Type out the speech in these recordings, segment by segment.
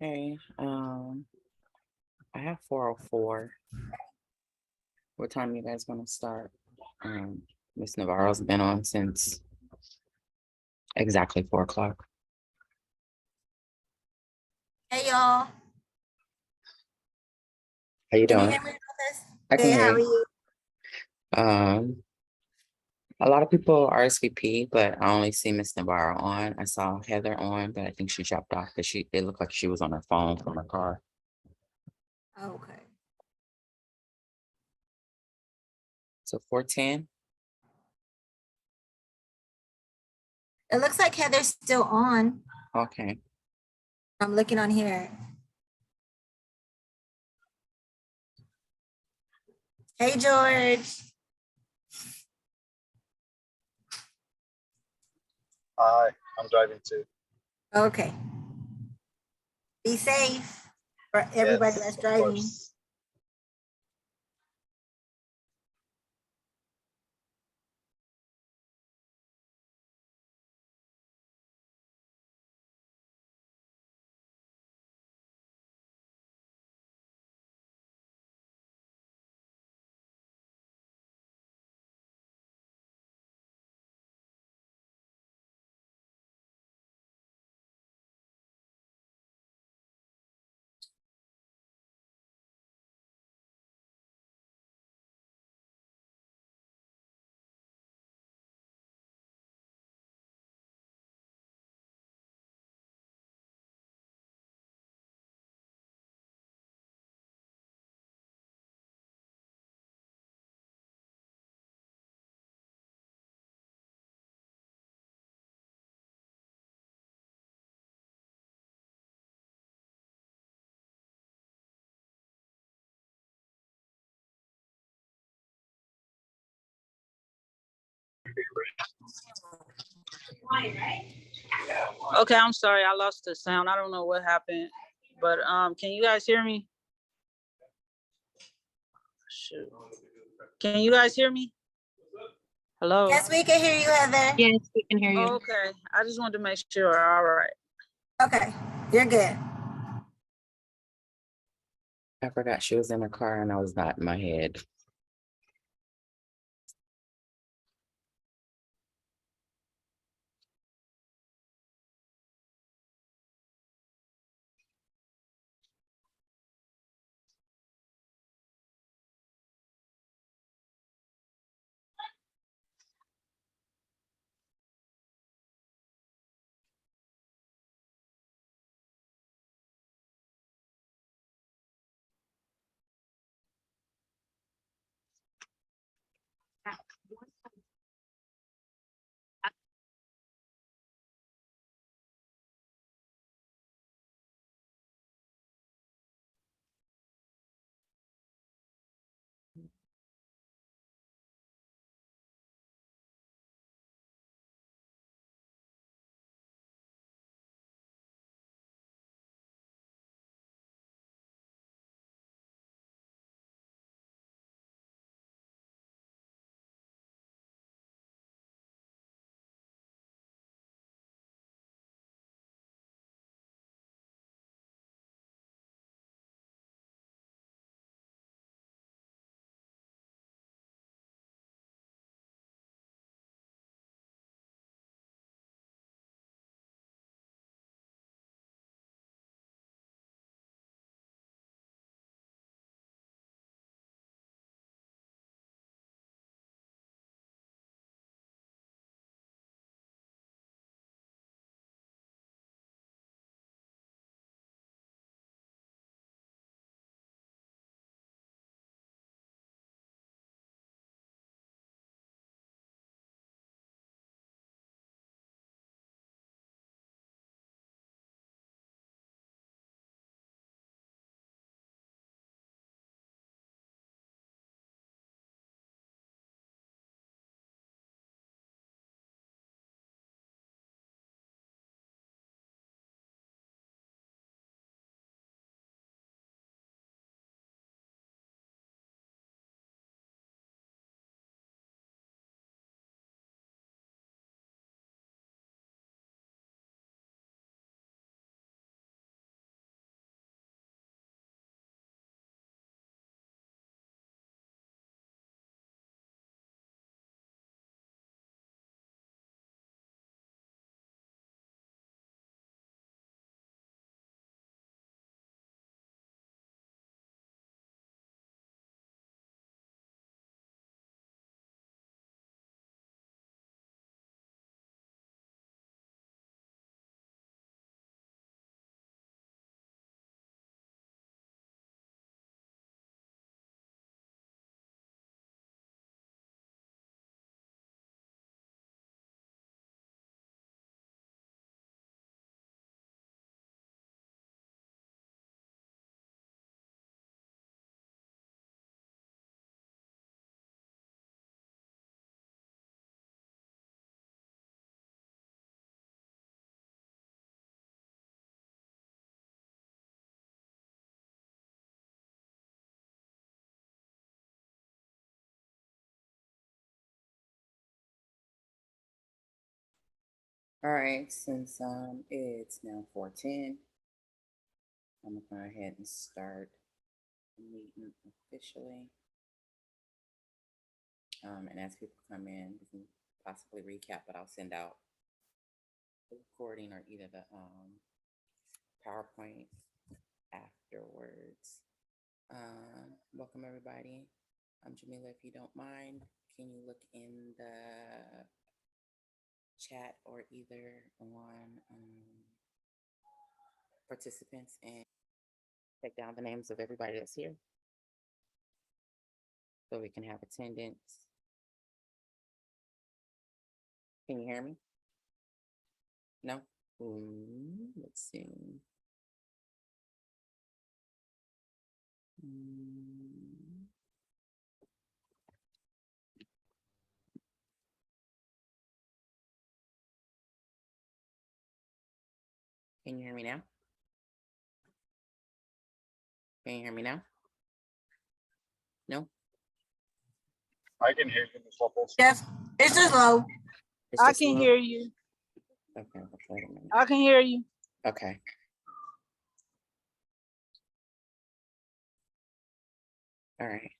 Okay, I have 4:04. What time you guys gonna start? Miss Navarro's been on since exactly 4 o'clock. Hey y'all, How you can you doing? hear me, Lucas? I can Hey, hear how are you. you? A lot of people RSVP, but I only see Miss Navarro on. I saw Heather on, but I think she dropped off because it looked like she was on her phone from her car. Okay. So 4:10. It looks like Heather's still on. Okay. I'm looking on here. Hey, George. Hi, I'm driving too. Okay. Be safe for everybody Yes, that's of driving. course. Okay, I'm sorry, I lost the sound. I don't know what happened, but can you guys hear me? Shoot. Can you guys hear me? Hello? Yes, we can hear you, Heather. Yes, we can hear you. Okay, I just wanted to make sure. All right. Okay, you're good. I forgot she was in her car and I was not in my head. All right, since it's now 4:10, I'm gonna go ahead and start the meeting officially. And as people come in, we can possibly recap, but I'll send out the recording or either the PowerPoint afterwards. Welcome everybody. I'm Jamila. If you don't mind, can you look in the chat or either on participants and take down the names of everybody that's here so we can have attendance. Can you hear me? No? Let's see. Can you hear me now? Can you hear me now? No? I can hear you, Ms. Lopez. Yes, it's just low. It's I just can low? hear you. Okay, wait a minute. I can hear you. Okay. All right.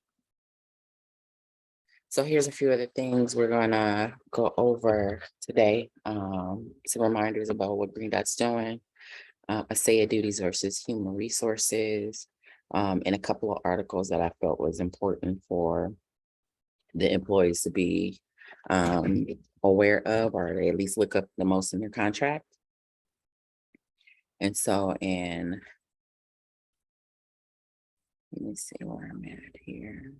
So here's a few of the things we're gonna go over today. Some reminders about what Green Dot's doing, ACEA duties versus human resources, and a couple of articles that I felt was important for the employees to be aware of, or they at least look up the most in their contract. And so, let me see where I'm at here.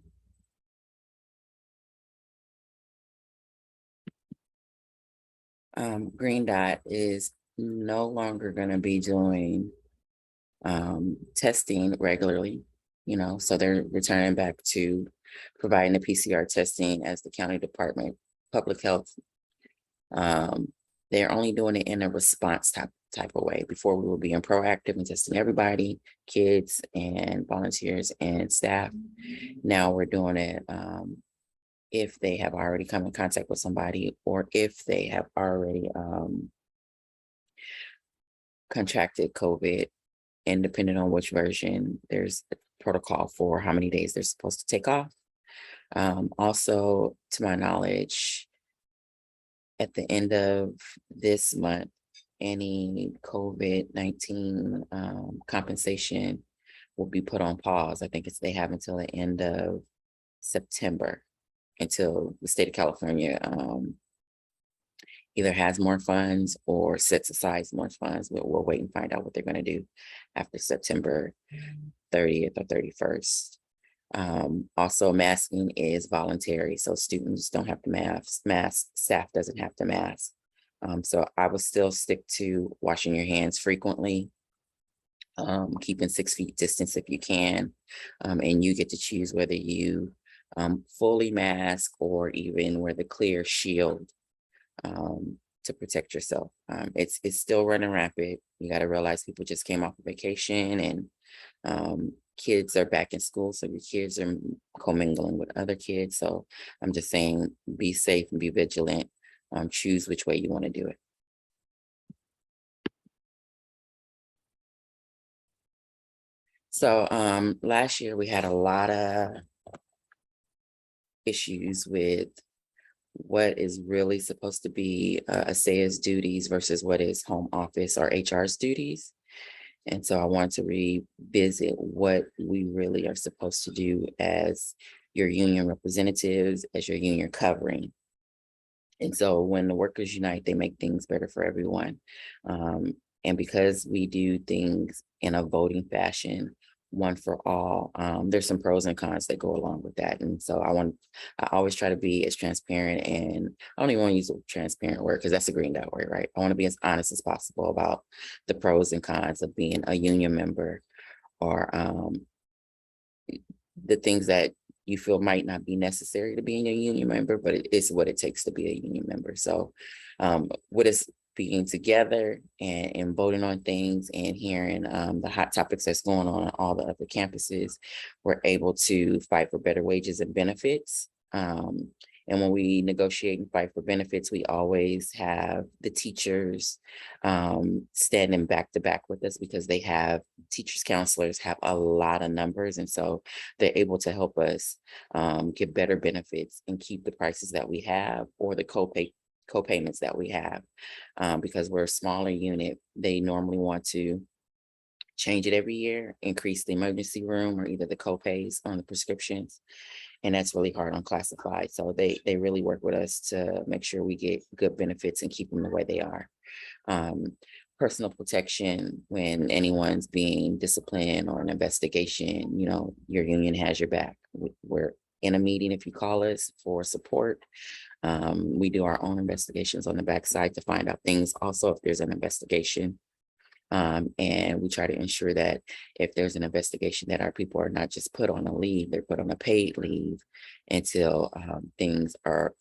Green Dot is no longer going to be doing testing regularly, so they're returning back to providing the PCR testing as the county department of public health. They're only doing it in a response type of way. Before, we were being proactive and testing everybody, kids and volunteers and staff. Now we're doing it if they have already come in contact with somebody, or if they have already contracted COVID, and depending on which version, there's a protocol for how many days they're supposed to take off. Also, to my knowledge, at the end of this month, any COVID-19 compensation will be put on pause. I think they have until the end of September, until the state of California either has more funds or sets aside more funds. We'll wait and find out what they're going to do after September 30th or 31st. Also, masking is voluntary, so students don't have to mask, staff doesn't have to mask. So I would still stick to washing your hands frequently, keeping 6 feet distance if you can, and you get to choose whether you fully mask or even wear the clear shield to protect yourself. It's still running rapid. You got to realize people just came off of vacation, and kids are back in school, so your kids are commingling with other kids. So I'm just saying, be safe and be vigilant. Choose which way you want to do it. So last year we had a lot of issues with what is really supposed to be ACEA's duties versus what is home office or HR's duties. And so I want to revisit what we really are supposed to do as your union representatives, as your union covering. And so when the workers unite, they make things better for everyone. And because we do things in a voting fashion, one for all, there's some pros and cons that go along with that. And so I always try to be as transparent, and I don't even want to use a transparent word because that's a Green Dot word, right? I want to be as honest as possible about the pros and cons of being a union member, or the things that you feel might not be necessary to being a union member, but it is what it takes to be a union member. So with us being together and voting on things and hearing the hot topics that's going on all the other campuses, we're able to fight for better wages and benefits. And when we negotiate and fight for benefits, we always have the teachers standing back to back with us because they have teachers, counselors have a lot of numbers. And so they're able to help us get better benefits and keep the prices that we have or the co-payments that we have. Because we're a smaller unit, they normally want to change it every year, increase the emergency room or either the co-pays on the prescriptions. And that's really hard on classified. So they really work with us to make sure we get good benefits and keep them the way they are. Personal protection when anyone's being disciplined or an investigation, you know, your union has your back. We're in a meeting if you call us for support. We do our own investigations on the backside to find out things. Also, if there's an investigation, and we try to ensure that if there's an investigation that our people are not just put on a leave, they're put on a paid leave until our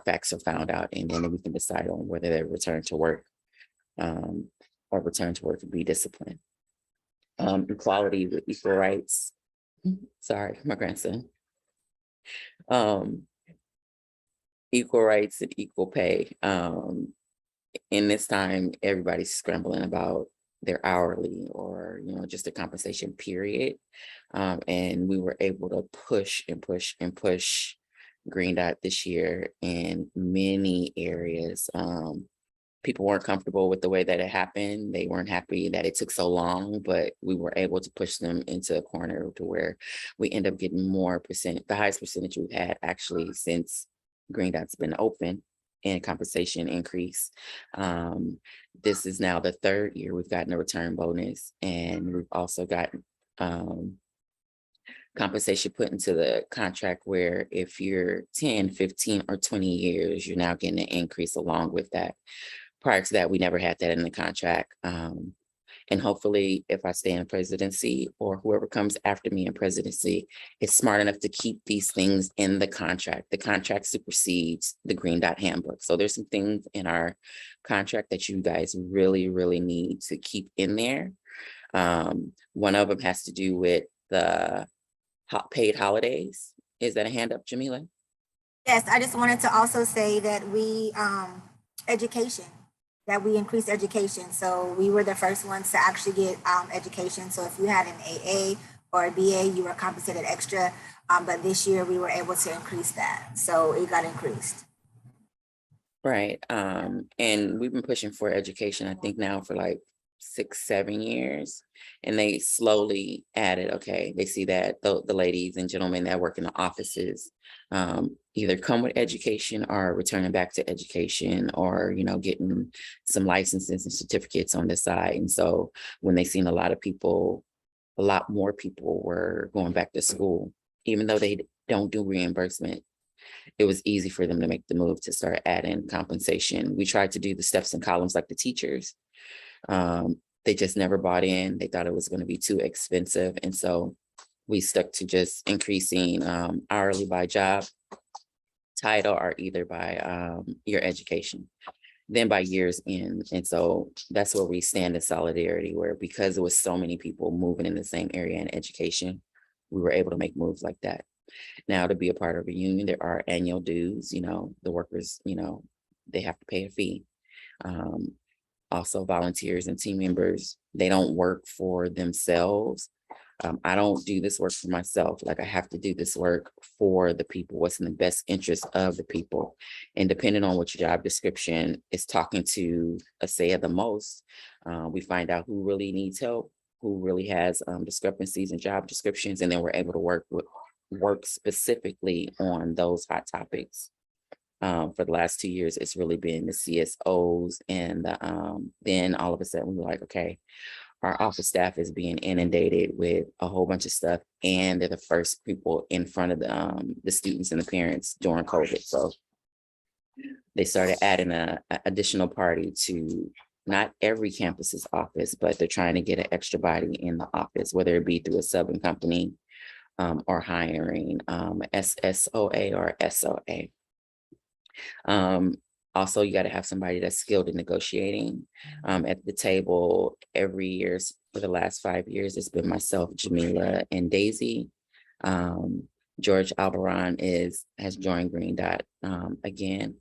facts are found out, and then we can decide on whether they return to work or return to work to be disciplined. Equality with equal rights. Sorry, my grandson. Equal rights and equal pay. In this time, everybody's scrambling about their hourly or, you know, just the compensation period. And we were able to push and push and push Green Dot this year in many areas. People weren't comfortable with the way that it happened. They weren't happy that it took so long, but we were able to push them into a corner to where we end up getting more percent, the highest percentage we've had actually since Green Dot's been open and compensation increase. This is now the third year we've gotten a return bonus, and we've also gotten compensation put into the contract where if you're 10, 15, or 20 years, you're now getting an increase along with that. Prior to that, we never had that in the contract. And hopefully, if I stay in presidency or whoever comes after me in presidency is smart enough to keep these things in the contract. The contract supersedes the Green Dot handbook. So there's some things in our contract that you guys really, really need to keep in there. One of them has to do with the paid holidays. Is that a hand up, Jamila? Yes, I just wanted to also say that we, education, that we increased education. So we were the first ones to actually get education. So if you had an AA or a BA, you were compensated extra. But this year we were able to increase that. So it got increased. Right. And we've been pushing for education, I think now for like 6, 7 years, and they slowly added, okay, they see that the ladies and gentlemen that work in the offices either come with education or returning back to education or, you know, getting some licenses and certificates on the side. And so when they seen a lot more people were going back to school, even though they don't do reimbursement, it was easy for them to make the move to start adding compensation. We tried to do the steps and columns like the teachers. They just never bought in. They thought it was going to be too expensive. And so we stuck to just increasing hourly by job title or either by your education, then by years in. And so that's where we stand in solidarity, where because there was so many people moving in the same area in education, we were able to make moves like that. Now, to be a part of a union, there are annual dues, you know, the workers, you know, they have to pay a fee. Also volunteers and team members, they don't work for themselves. I don't do this work for myself. Like I have to do this work for the people, what's in the best interest of the people. And depending on what your job description is talking to ACEA the most, we find out who really needs help, who really has discrepancies in job descriptions, and then we're able to work specifically on those hot topics. For the last 2 years, it's really been the CSOs, and then all of a sudden we were like, okay, our office staff is being inundated with a whole bunch of stuff, and they're the first people in front of the students and the parents during COVID. So they started adding an additional party to not every campus's office, but they're trying to get an extra body in the office, whether it be through a subbing company or hiring SSOA or SOA. Also, you got to have somebody that's skilled in negotiating. At the table every year for the last 5 years, it's been myself, Jamila, and Daisy. George Albaran has joined Green Dot again.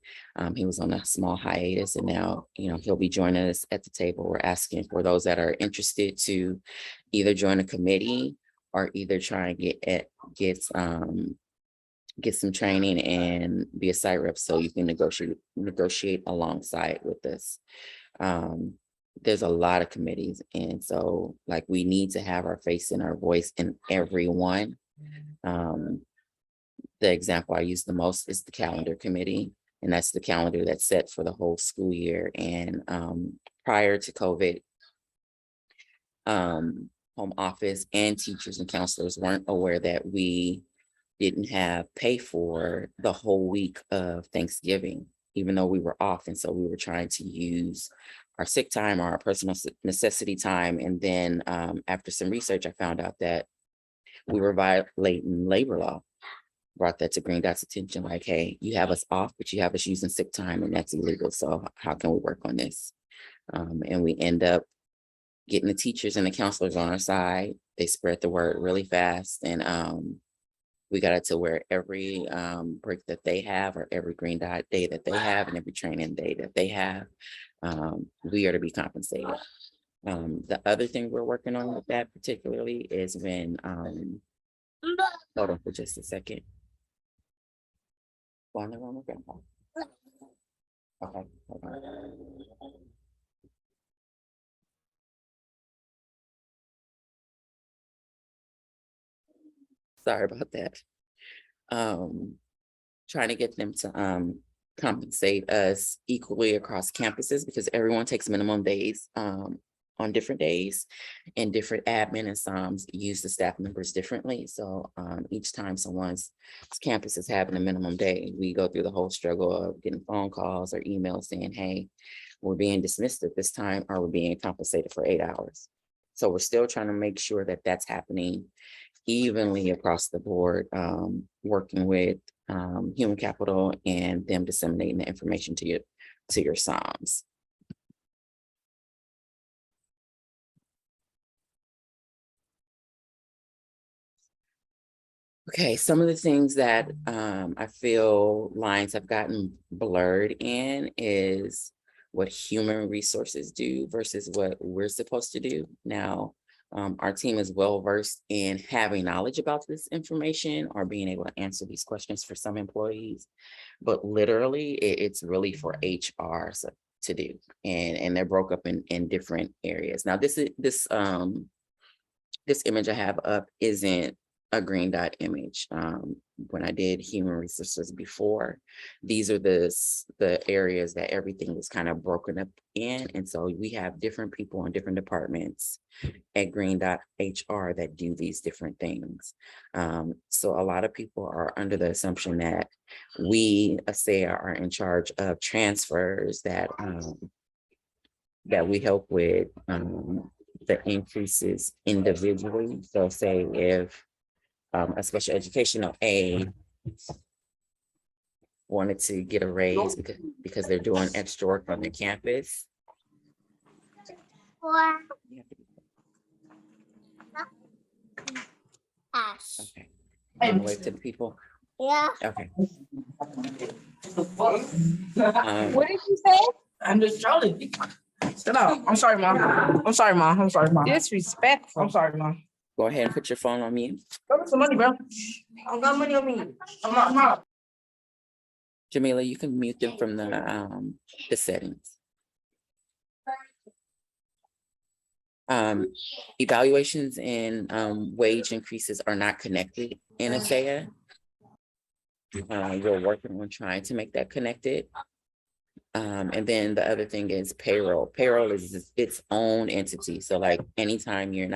He was on a small hiatus, and now he'll be joining us at the table. We're asking for those that are interested to either join a committee or either try and get some training and be a site rep so you can negotiate alongside with us. There's a lot of committees, and so like we need to have our face and our voice in every one. The example I use the most is the calendar committee, and that's the calendar that's set for the whole school year. And prior to COVID, home office and teachers and counselors weren't aware that we didn't have pay for the whole week of Thanksgiving, even though we were off. And so we were trying to use our sick time or our personal necessity time. And then after some research, I found out that we were violating labor law. Brought that to Green Dot's attention, like, hey, you have us off, but you have us using sick time, and that's illegal. So how can we work on this? And we end up getting the teachers and the counselors on our side. They spread the word really fast, and we got it to where every break that they have, or every Green Dot day that they have, and every training day that they have, we are to be compensated. The other thing we're working on with that particularly is when, hold on for just a second. Go in the room with Grandpa. Okay, hold on. Sorry about that. Trying to get them to compensate us equally across campuses, because everyone takes minimum days on different days, and different admin and SOMs use the staff members differently. So each time someone's campus is having a minimum day, we go through the whole struggle of getting phone calls or emails saying, hey, we're being dismissed at this time, or we're being compensated for 8 hours. So we're still trying to make sure that that's happening evenly across the board, working with human capital and them disseminating the information to your SOMs. Okay, some of the things that I feel lines have gotten blurred in is what human resources do versus what we're supposed to do. Now, our team is well versed in having knowledge about this information or being able to answer these questions for some employees, but literally it's really for HR to do, and they're broke up in different areas. Now, this image I have up isn't a Green Dot image. When I did human resources before, these are the areas that everything was kind of broken up in. And so we have different people in different departments at Green Dot HR that do these different things. So a lot of people are under the assumption that we, ACEA, are in charge of transfers, that we help with the increases individually. So say if a special educational aide wanted to get a raise because they're doing extra work on their campus. Okay. Wave to the people. Yeah. Okay. What did you say? I'm just trolling. Sit down. I'm sorry, Mom. I'm sorry, Mom. I'm sorry, Mom. Disrespectful. I'm sorry, Mom. Go ahead and put your phone on mute. Go get some money, bro. I got money on me. I'm not. Jamila, you can mute them from the settings. Evaluations and wage increases are not connected in ACEA. We're working on trying to make that connected. And then the other thing is payroll. Payroll is its own entity. So like anytime your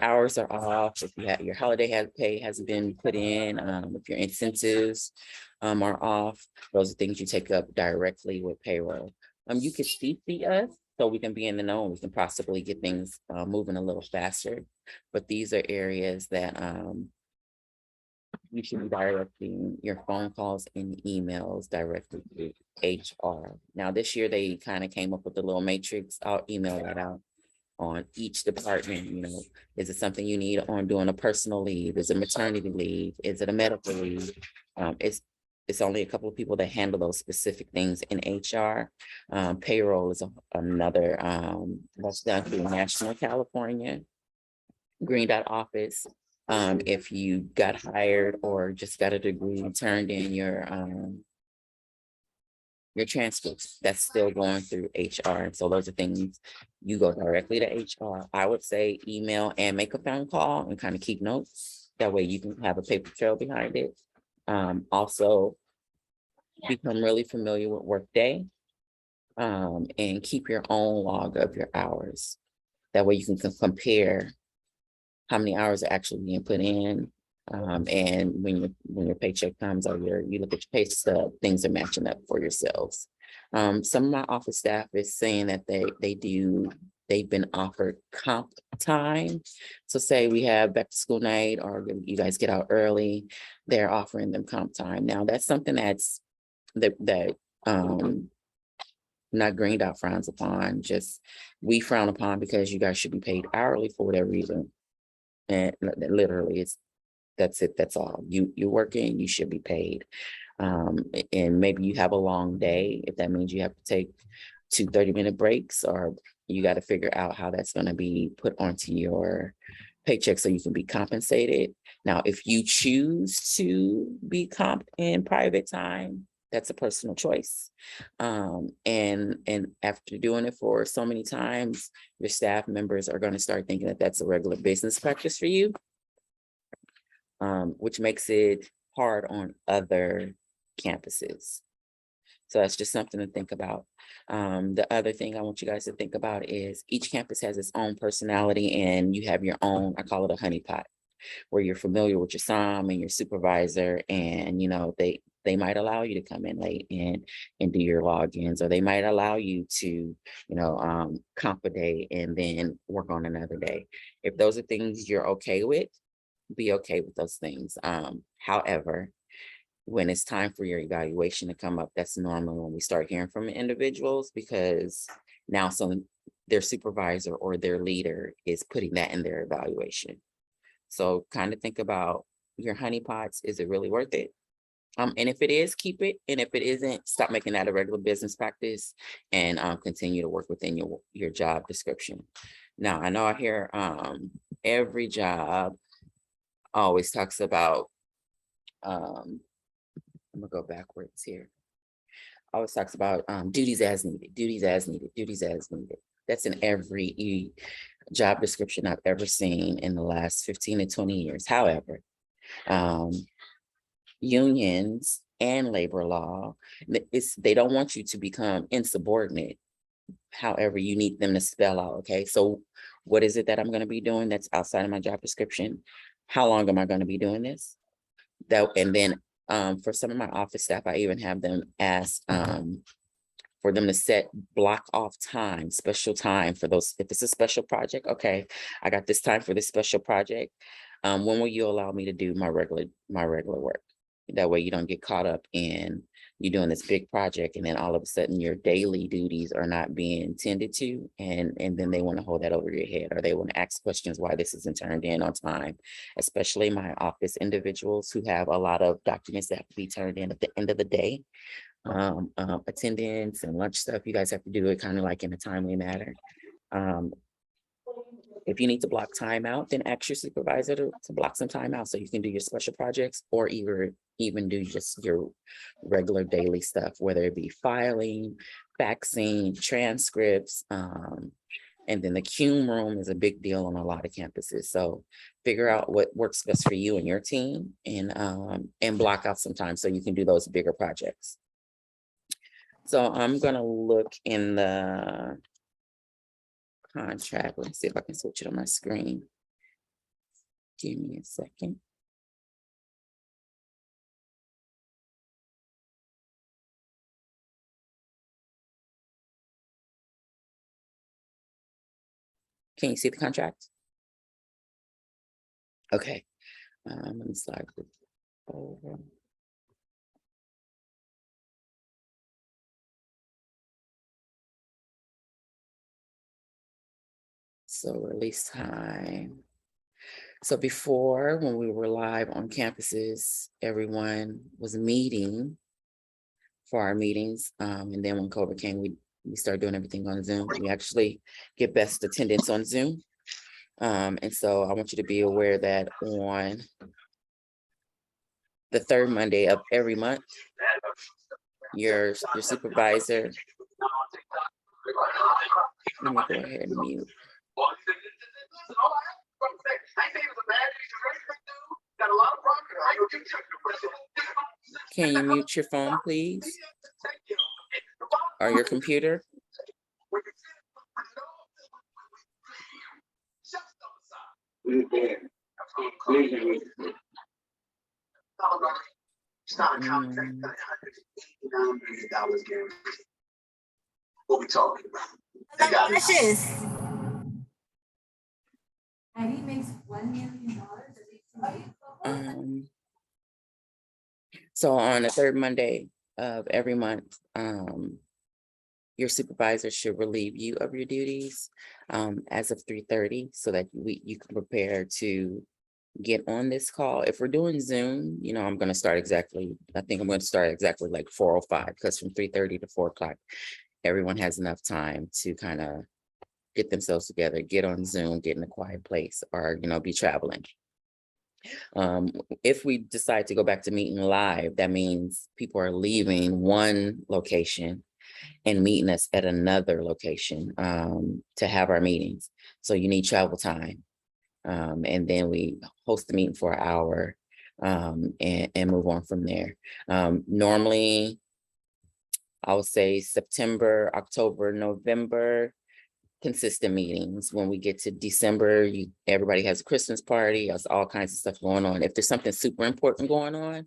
hours are off, if you have your holiday pay hasn't been put in, if your incentives are off, those are things you take up directly with payroll. You can CC us so we can be in the know and we can possibly get things moving a little faster. But these are areas that you should be directing your phone calls and emails directly to HR. Now, this year they kind of came up with a little matrix. I'll email that out. on each department. You know, is it something you need on doing a personal leave? Is it maternity leave? Is it a medical leave? It's only a couple of people that handle those specific things in HR. Payroll is another, that's done through National California Green Dot Office. If you got hired or just got a degree, turned in your transcripts, that's still going through HR. So those are things you go directly to HR. I would say email and make a phone call and kind of keep notes. That way you can have a paper trail behind it. Also become really familiar with Workday, and keep your own log of your hours. That way you can compare how many hours are actually being put in. And when your paycheck comes or you look at your pay stub, things are matching up for yourselves. Some of my office staff is saying that they've been offered comp time. So say we have back to school night or you guys get out early, they're offering them comp time. Now that's something that not Green Dot frowns upon, just we frown upon because you guys should be paid hourly for whatever reason. And literally that's it, that's all. You're working, you should be paid. And maybe you have a long day, if that means you have to take 2 30-minute breaks, or you got to figure out how that's going to be put onto your paycheck so you can be compensated. Now, if you choose to be comped in private time, that's a personal choice. And after doing it for so many times, your staff members are going to start thinking that that's a regular business practice for you, which makes it hard on other campuses. So that's just something to think about. The other thing I want you guys to think about is each campus has its own personality, and you have your own, I call it a honeypot, where you're familiar with your SOM and your supervisor, and you know, they might allow you to come in late and do your logins, or they might allow you to, you know, comp a day and then work on another day. If those are things you're okay with, be okay with those things. However, when it's time for your evaluation to come up, that's normally when we start hearing from individuals, because now their supervisor or their leader is putting that in their evaluation. So kind of think about your honeypots. Is it really worth it? And if it is, keep it. And if it isn't, stop making that a regular business practice and continue to work within your job description. Now, I know I hear every job always talks about, I'm gonna go backwards here. Always talks about duties as needed, duties as needed, duties as needed. That's in every job description I've ever seen in the last 15 to 20 years. However, unions and labor law, they don't want you to become insubordinate. However, you need them to spell out, okay, so what is it that I'm going to be doing that's outside of my job description? How long am I going to be doing this? And then for some of my office staff, I even have them ask for them to set block off time, special time for those. If it's a special project, okay, I got this time for this special project. When will you allow me to do my regular work? That way you don't get caught up in you doing this big project and then all of a sudden your daily duties are not being tended to, and then they want to hold that over your head, or they want to ask questions why this isn't turned in on time, especially my office individuals who have a lot of documents that have to be turned in at the end of the day. Attendance and lunch stuff, you guys have to do it kind of like in a timely manner. If you need to block time out, then ask your supervisor to block some time out so you can do your special projects, or even do just your regular daily stuff, whether it be filing, faxing, transcripts, and then the cume room is a big deal on a lot of campuses. So figure out what works best for you and your team, and block out some time so you can do those bigger projects. So I'm gonna look in the contract. Let's see if I can switch it on my screen. Give me a second. Can you see the contract? Okay. Let me slide this over. So release time. So before, when we were live on campuses, everyone was meeting for our meetings. And then when COVID came, we started doing everything on Zoom. We actually get best attendance on Zoom. And so I want you to be aware that on the third Monday of every month, your supervisor, let me go ahead and mute. Can you mute your phone, please? Or your computer? What we talking about? Hello, Precious. And he makes $1 million. So on the third Monday of every month, your supervisor should relieve you of your duties as of 3:30 so that you can prepare to get on this call. If we're doing Zoom, you know, I'm going to start exactly, I think I'm going to start exactly like 4:05 because from 3:30 to 4 o'clock, everyone has enough time to kind of get themselves together, get on Zoom, get in a quiet place, or, you know, be traveling. If we decide to go back to meeting live, that means people are leaving one location and meeting us at another location to have our meetings. So you need travel time. And then we host the meeting for an hour and move on from there. Normally, I would say September, October, November, consistent meetings. When we get to December, everybody has a Christmas party, there's all kinds of stuff going on. If there's something super important going on,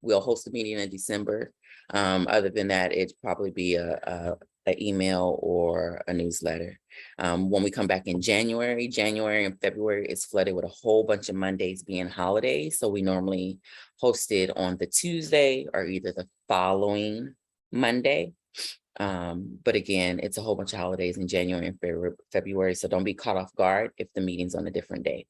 we'll host a meeting in December. Other than that, it'd probably be an email or a newsletter. When we come back in January and February is flooded with a whole bunch of Mondays being holidays. So we normally host it on the Tuesday or either the following Monday. But again, it's a whole bunch of holidays in January and February. So don't be caught off guard if the meeting's on a different day.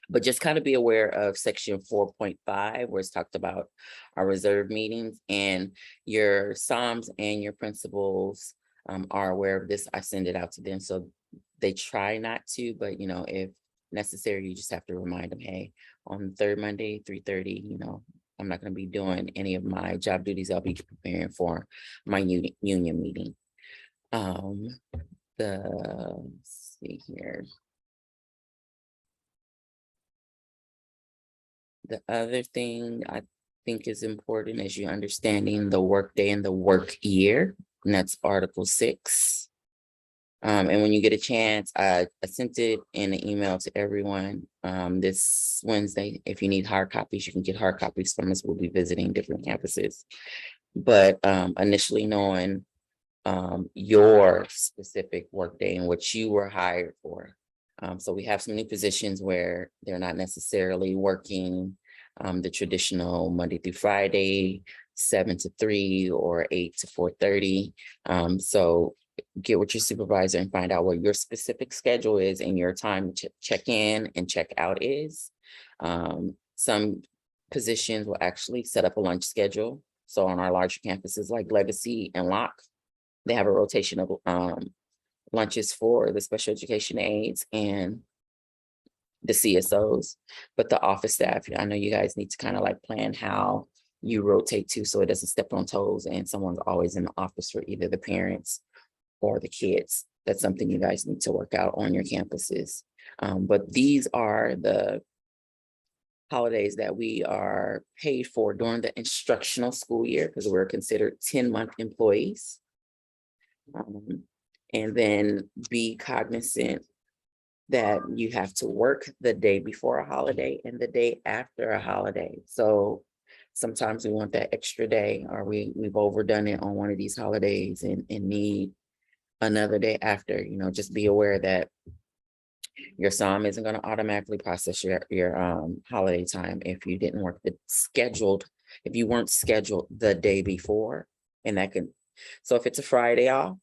But just kind of be aware of section 4.5, where it's talked about our reserve meetings, and your SOMs and your principals are aware of this. I send it out to them, so they try not to, but you know, if necessary, you just have to remind them, hey, on the third Monday, 3:30, you know, I'm not going to be doing any of my job duties. I'll be preparing for my union meeting. Let's see here. The other thing I think is important is you understanding the workday and the work year, and that's Article 6. And when you get a chance, I sent it in an email to everyone this Wednesday. If you need hard copies, you can get hard copies from us. We'll be visiting different campuses. But initially knowing your specific workday and what you were hired for. So we have some new positions where they're not necessarily working the traditional Monday through Friday, 7 to 3 or 8 to 4:30. So get with your supervisor and find out what your specific schedule is and your time to check in and check out is. Some positions will actually set up a lunch schedule. So on our larger campuses like Legacy and Locke, they have a rotation of lunches for the special education aides and the CSOs, but the office staff, I know you guys need to kind of like plan how you rotate too, so it doesn't step on toes and someone's always in the office for either the parents or the kids. That's something you guys need to work out on your campuses. But these are the holidays that we are paid for during the instructional school year because we're considered 10-month employees. And then be cognizant that you have to work the day before a holiday and the day after a holiday. So sometimes we want that extra day, or we've overdone it on one of these holidays and need another day after. You know, just be aware that your SOM isn't going to automatically process your holiday time if you didn't work if you weren't scheduled the day before, and that can, so if it's a Friday off,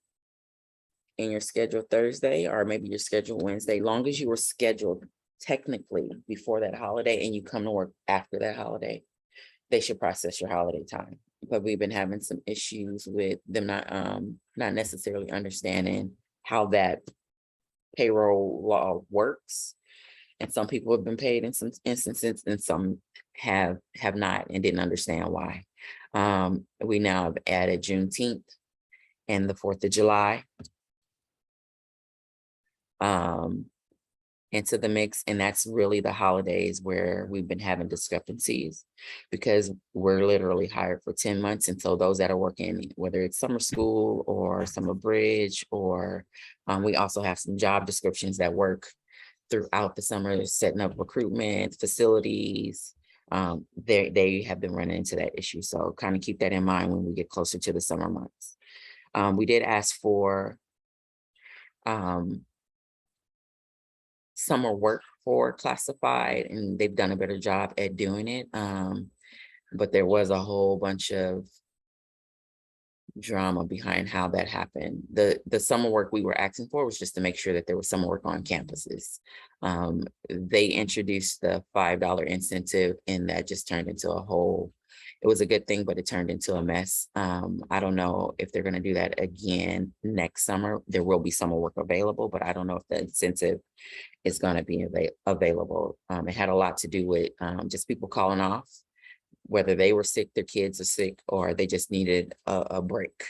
in your schedule Thursday, or maybe your schedule Wednesday, long as you were scheduled technically before that holiday and you come to work after that holiday, they should process your holiday time. But we've been having some issues with them not necessarily understanding how that payroll law works. And some people have been paid in some instances and some have not and didn't understand why. We now have added Juneteenth and the 4th of July into the mix. And that's really the holidays where we've been having discrepancies because we're literally hired for 10 months. And so those that are working, whether it's summer school or summer bridge, or we also have some job descriptions that work throughout the summer, setting up recruitment facilities. They have been running into that issue. So kind of keep that in mind when we get closer to the summer months. We did ask for summer work for classified, and they've done a better job at doing it. But there was a whole bunch of drama behind how that happened. The summer work we were asking for was just to make sure that there was summer work on campuses. They introduced the $5 incentive, and that just turned into it was a good thing, but it turned into a mess. I don't know if they're going to do that again next summer. There will be summer work available, but I don't know if the incentive is going to be available. It had a lot to do with just people calling off, whether they were sick, their kids are sick, or they just needed a break.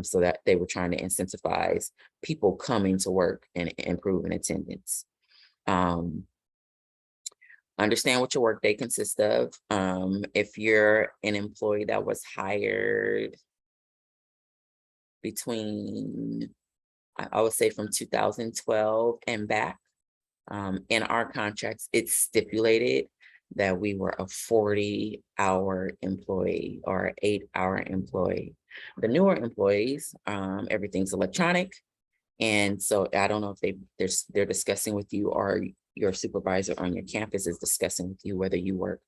So that they were trying to incentivize people coming to work and improving attendance. Understand what your workday consists of. If you're an employee that was hired between, I would say from 2012 and back, in our contracts, it's stipulated that we were a 40-hour employee or an 8-hour employee. The newer employees, everything's electronic. And so I don't know if they're discussing with you, or your supervisor on your campus is discussing with you whether you work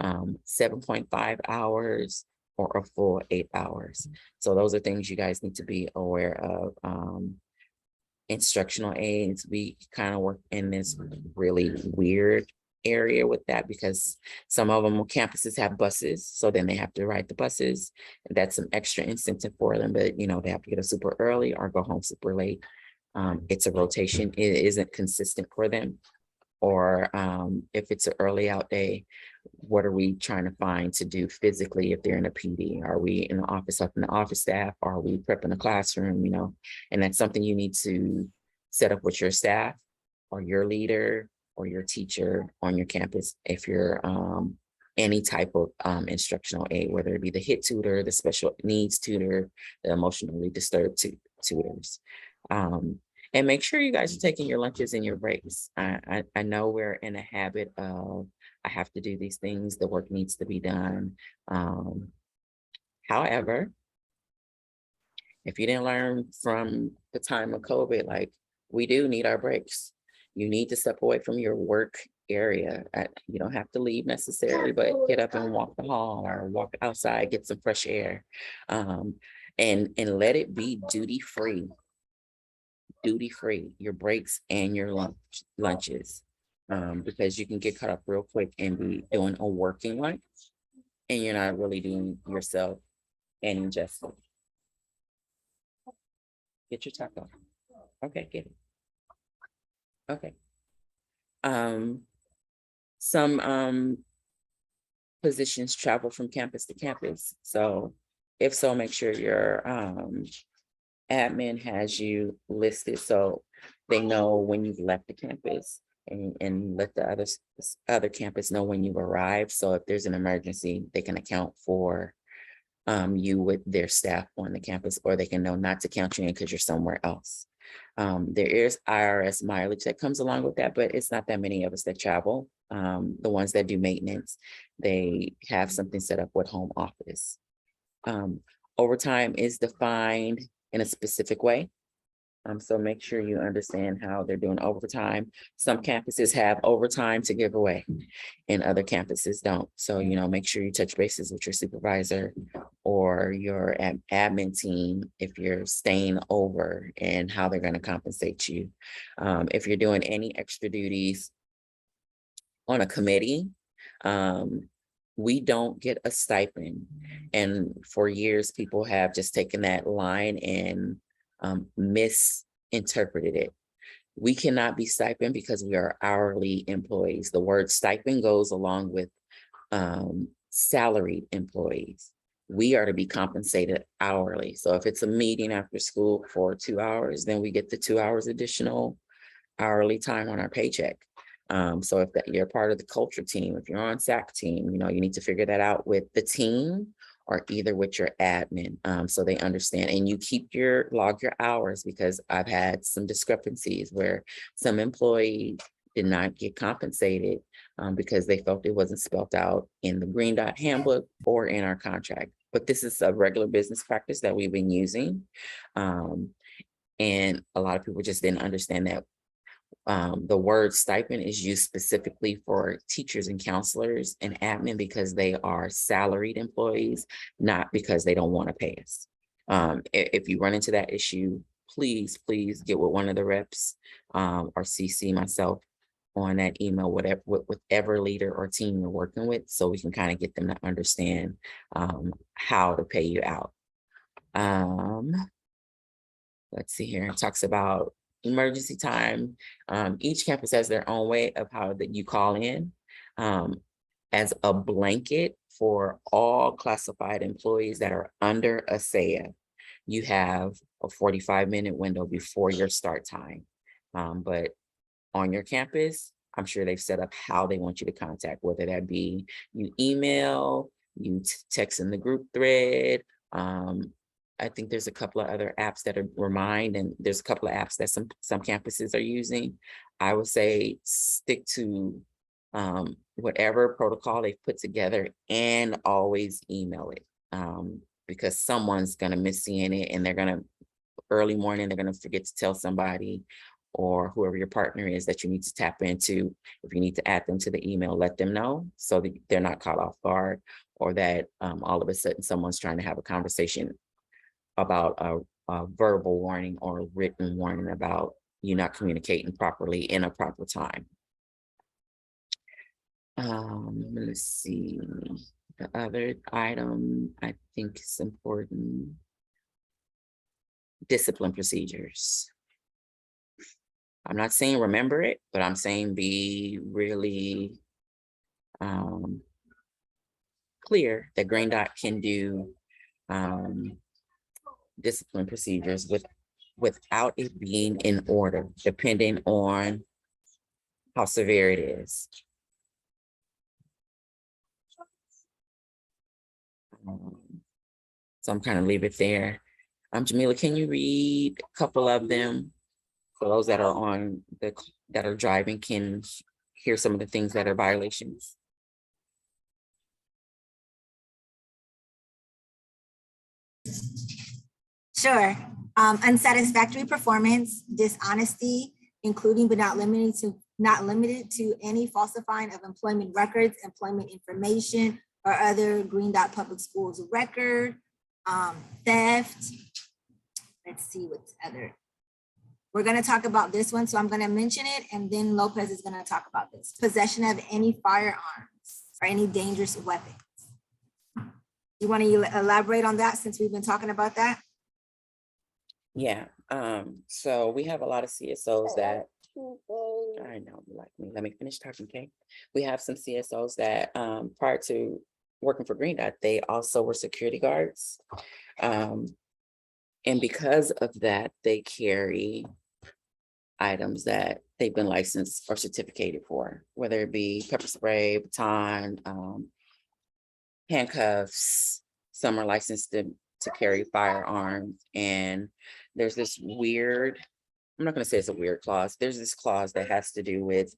7.5 hours or a full 8 hours. So those are things you guys need to be aware of. Instructional aides, we kind of work in this really weird area with that because some of them on campuses have buses, so then they have to ride the buses. That's some extra incentive for them, but they have to get up super early or go home super late. It's a rotation. It isn't consistent for them. Or if it's an early out day, what are we trying to find to do physically if they're in a PD? Are we in the office, up in the office staff? Are we prepping the classroom, And that's something you need to set up with your staff or your leader or your teacher on your campus if you're any type of instructional aid, whether it be the HIT tutor, the special needs tutor, the emotionally disturbed tutors. And make sure you guys are taking your lunches and your breaks. I know we're in a habit of, I have to do these things, the work needs to be done. However, if you didn't learn from the time of COVID, like we do need our breaks. You need to step away from your work area. You don't have to leave necessarily, but get up and walk the hall or walk outside, get some fresh air, and let it be duty-free. Duty-free, your breaks and your lunches, because you can get caught up real quick and be doing a working lunch and you're not really doing yourself any justice. Get your taco. Okay, get it. Okay. Some positions travel from campus to campus. So if so, make sure your admin has you listed so they know when you've left the campus, and let the other campus know when you've arrived. So if there's an emergency, they can account for you with their staff on the campus, or they can know not to count you in because you're somewhere else. There is IRS mileage that comes along with that, but it's not that many of us that travel. The ones that do maintenance, they have something set up with home office. Overtime is defined in a specific way. So make sure you understand how they're doing overtime. Some campuses have overtime to give away and other campuses don't. So, make sure you touch bases with your supervisor or your admin team if you're staying over and how they're going to compensate you. If you're doing any extra duties on a committee, we don't get a stipend. And for years, people have just taken that line and misinterpreted it. We cannot be stipend because we are hourly employees. The word stipend goes along with salaried employees. We are to be compensated hourly. So if it's a meeting after school for 2 hours, then we get the 2 hours additional hourly time on our paycheck. So if you're part of the culture team, if you're on SAC team, you need to figure that out with the team or either with your admin, so they understand. And you log your hours, because I've had some discrepancies where some employees did not get compensated because they felt it wasn't spelled out in the Green Dot handbook or in our contract. But this is a regular business practice that we've been using. And a lot of people just didn't understand that the word stipend is used specifically for teachers and counselors and admin because they are salaried employees, not because they don't want to pay us. If you run into that issue, please get with one of the reps or CC myself on that email, whatever leader or team you're working with, so we can kind of get them to understand how to pay you out. Let's see here. It talks about emergency time. Each campus has their own way of how that you call in. As a blanket for all classified employees that are under ACEA, you have a 45-minute window before your start time. But on your campus, I'm sure they've set up how they want you to contact, whether that be you email, you text in the group thread. I think there's a couple of other apps that are Remind, and there's a couple of apps that some campuses are using. I would say stick to whatever protocol they've put together and always email it, because someone's going to miss seeing it, and they're going to early morning, they're going to forget to tell somebody or whoever your partner is that you need to tap into. If you need to add them to the email, let them know so that they're not caught off guard, or that all of a sudden someone's trying to have a conversation about a verbal warning or a written warning about you not communicating properly in a proper time. Let's see. The other item I think is important. Discipline procedures. I'm not saying remember it, but I'm saying be really clear that Green Dot can do discipline procedures without it being in order, depending on how severe it is. So I'm kind of leave it there. Jamila, can you read a couple of them? For those that are that are driving can hear some of the things that are violations. Sure. Unsatisfactory performance, dishonesty, including but not limited to any falsifying of employment records, employment information, or other Green Dot Public Schools record, theft. Let's see what's other. We're going to talk about this one, so I'm going to mention it, and then Lopez is going to talk about this. Possession of any firearms or any dangerous weapons. You want to elaborate on that since we've been talking about that? Yeah, so we have a lot of CSOs that, I know, like me, let me finish talking, okay? We have some CSOs that prior to working for Green Dot, they also were security guards. And because of that, they carry items that they've been licensed or certificated for, whether it be pepper spray, baton, handcuffs. Some are licensed to carry firearms. And there's this weird, I'm not going to say it's a weird clause. There's this clause that has to do with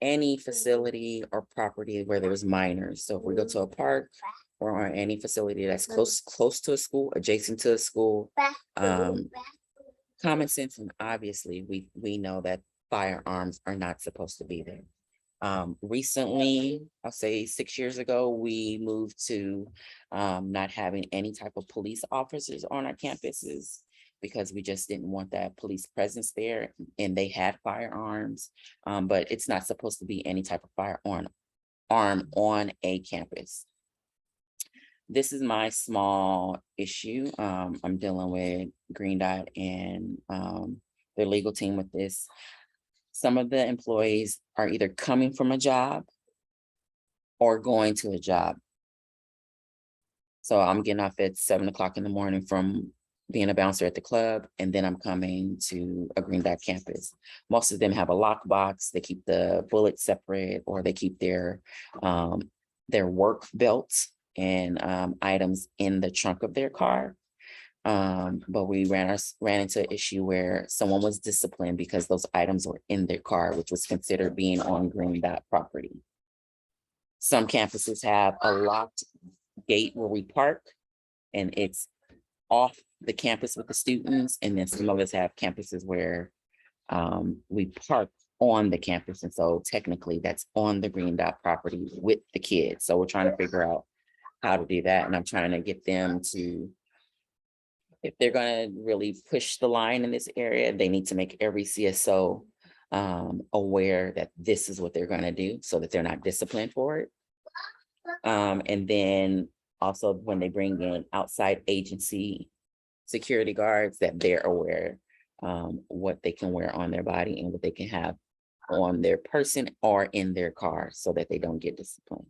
any facility or property where there's minors. So if we go to a park or any facility that's close to a school, adjacent to a school, common sense, and obviously we know that firearms are not supposed to be there. Recently, I'll say 6 years ago, we moved to not having any type of police officers on our campuses because we just didn't want that police presence there, and they had firearms, but it's not supposed to be any type of firearm on a campus. This is my small issue. I'm dealing with Green Dot and their legal team with this. Some of the employees are either coming from a job or going to a job. So I'm getting off at 7 o'clock in the morning from being a bouncer at the club, and then I'm coming to a Green Dot campus. Most of them have a lockbox. They keep the bullets separate, or they keep their work belts and items in the trunk of their car. But we ran into an issue where someone was disciplined because those items were in their car, which was considered being on Green Dot property. Some campuses have a locked gate where we park, and it's off the campus with the students. And then some of us have campuses where we park on the campus. And so technically that's on the Green Dot property with the kids. So we're trying to figure out how to do that. And I'm trying to get them to, if they're going to really push the line in this area, they need to make every CSO aware that this is what they're going to do so that they're not disciplined for it. And then also when they bring in outside agency security guards, that they're aware what they can wear on their body and what they can have on their person or in their car so that they don't get disciplined.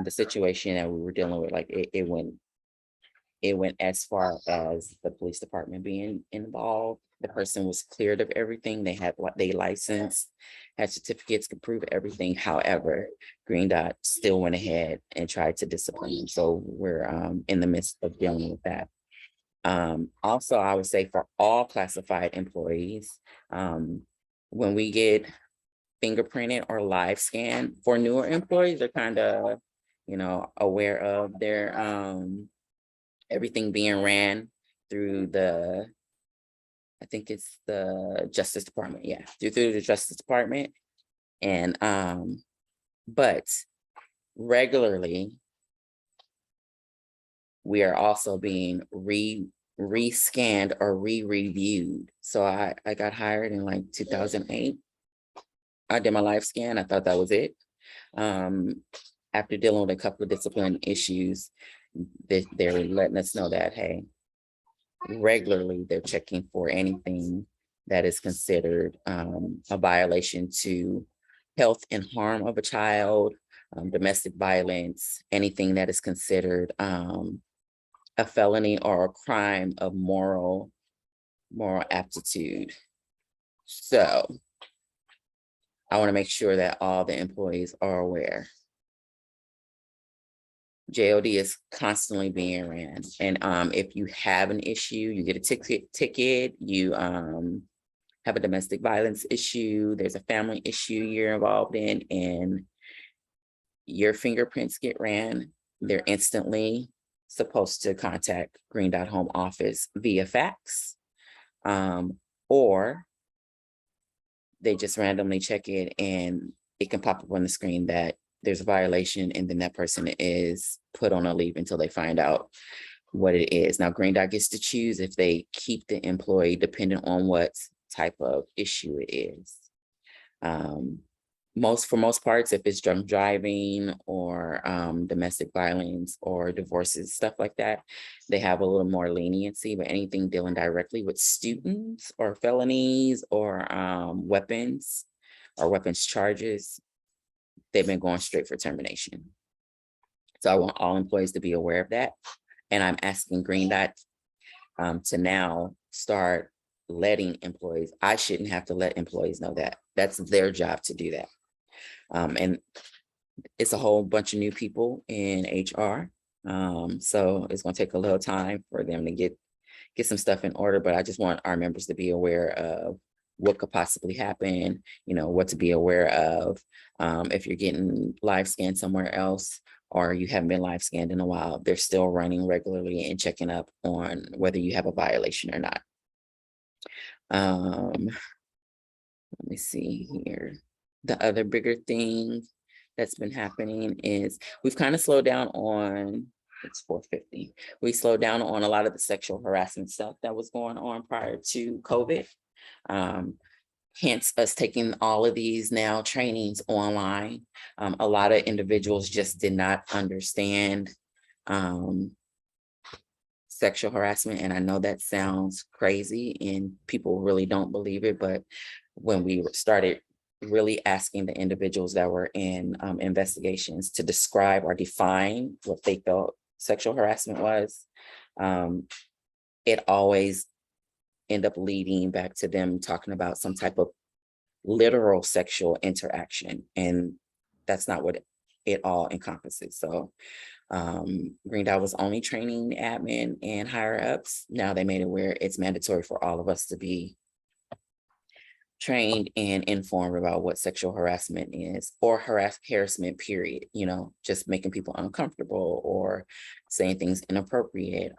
The situation that we were dealing with, like it went as far as the police department being involved. The person was cleared of everything. They had what they licensed, had certificates, could prove everything. However, Green Dot still went ahead and tried to discipline them. So we're in the midst of dealing with that. Also, I would say for all classified employees, when we get fingerprinted or live scanned, for newer employees, they're kind of, aware of their everything being ran through I think it's the Justice Department. Yeah, through the Justice Department. And but regularly, we are also being re-scanned or re-reviewed. So I got hired in like 2008. I did my live scan. I thought that was it. After dealing with a couple of discipline issues, they're letting us know that, hey, regularly they're checking for anything that is considered a violation to health and harm of a child, domestic violence, anything that is considered a felony or a crime of moral aptitude. So I want to make sure that all the employees are aware. JOD is constantly being ran. And if you have an issue, you get a ticket, you have a domestic violence issue, there's a family issue you're involved in, and your fingerprints get ran, they're instantly supposed to contact Green Dot Home Office via fax, or they just randomly check it and it can pop up on the screen that there's a violation, and then that person is put on a leave until they find out what it is. Now, Green Dot gets to choose if they keep the employee depending on what type of issue it is. For most parts, if it's drunk driving or domestic violence or divorces, stuff like that, they have a little more leniency. But anything dealing directly with students or felonies or weapons charges, they've been going straight for termination. So I want all employees to be aware of that. And I'm asking Green Dot to now start letting employees, I shouldn't have to let employees know that. That's their job to do that. And it's a whole bunch of new people in HR. So it's gonna take a little time for them to get some stuff in order, but I just want our members to be aware of what could possibly happen, what to be aware of. If you're getting live scanned somewhere else, or you haven't been live scanned in a while, they're still running regularly and checking up on whether you have a violation or not. Let me see here. The other bigger thing that's been happening is we've kind of slowed down on, it's 4:50. We slowed down on a lot of the sexual harassment stuff that was going on prior to COVID. Hence us taking all of these now trainings online. A lot of individuals just did not understand sexual harassment. And I know that sounds crazy and people really don't believe it, but when we started really asking the individuals that were in investigations to describe or define what they felt sexual harassment was, it always end up leading back to them talking about some type of literal sexual interaction. And that's not what it all encompasses. So Green Dot was only training admin and higher ups. Now they made it where it's mandatory for all of us to be trained and informed about what sexual harassment is, or harassment period, you know, just making people uncomfortable or saying things inappropriate.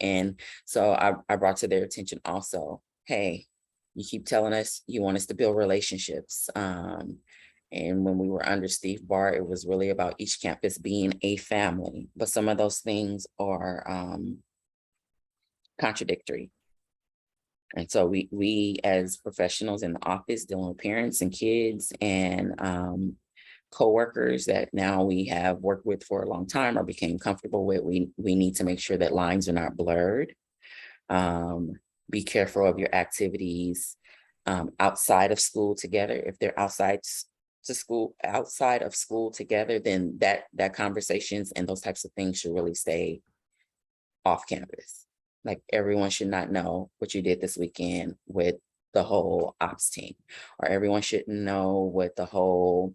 And so I brought to their attention also, hey, you keep telling us you want us to build relationships. And when we were under Steve Barr, it was really about each campus being a family, but some of those things are contradictory. And so we as professionals in the office dealing with parents and kids and coworkers that now we have worked with for a long time or became comfortable with, we need to make sure that lines are not blurred. Be careful of your activities outside of school together. If they're outside of school together, then that conversations and those types of things should really stay off campus. Like everyone should not know what you did this weekend with the whole ops team, or everyone shouldn't know what the whole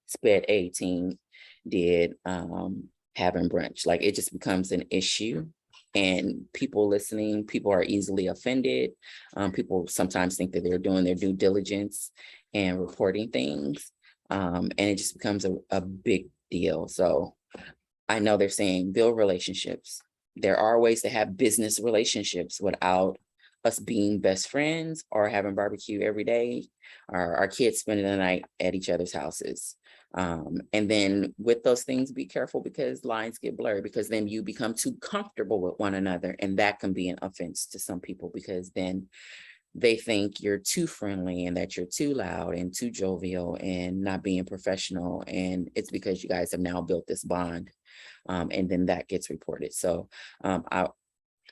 SPED A team did having brunch. Like it just becomes an issue. And people listening, people are easily offended. People sometimes think that they're doing their due diligence and reporting things. And it just becomes a big deal. So I know they're saying build relationships. There are ways to have business relationships without us being best friends or having barbecue every day, or our kids spending the night at each other's houses. And then with those things, be careful because lines get blurred, because then you become too comfortable with one another. And that can be an offense to some people, because then they think you're too friendly and that you're too loud and too jovial and not being professional. And it's because you guys have now built this bond. And then that gets reported. So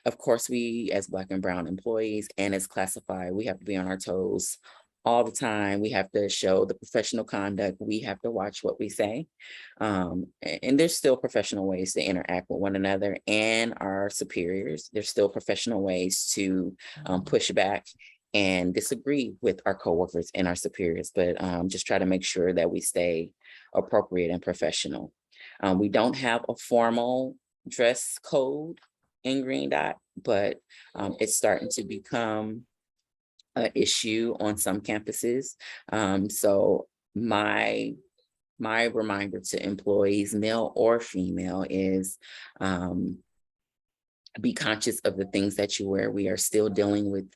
of course, we as Black and Brown employees and as classified, we have to be on our toes all the time. We have to show the professional conduct. We have to watch what we say. And there's still professional ways to interact with one another and our superiors. There's still professional ways to push back and disagree with our coworkers and our superiors, but just try to make sure that we stay appropriate and professional. We don't have a formal dress code in Green Dot, but it's starting to become an issue on some campuses. So my reminder to employees, male or female, is be conscious of the things that you wear. We are still dealing with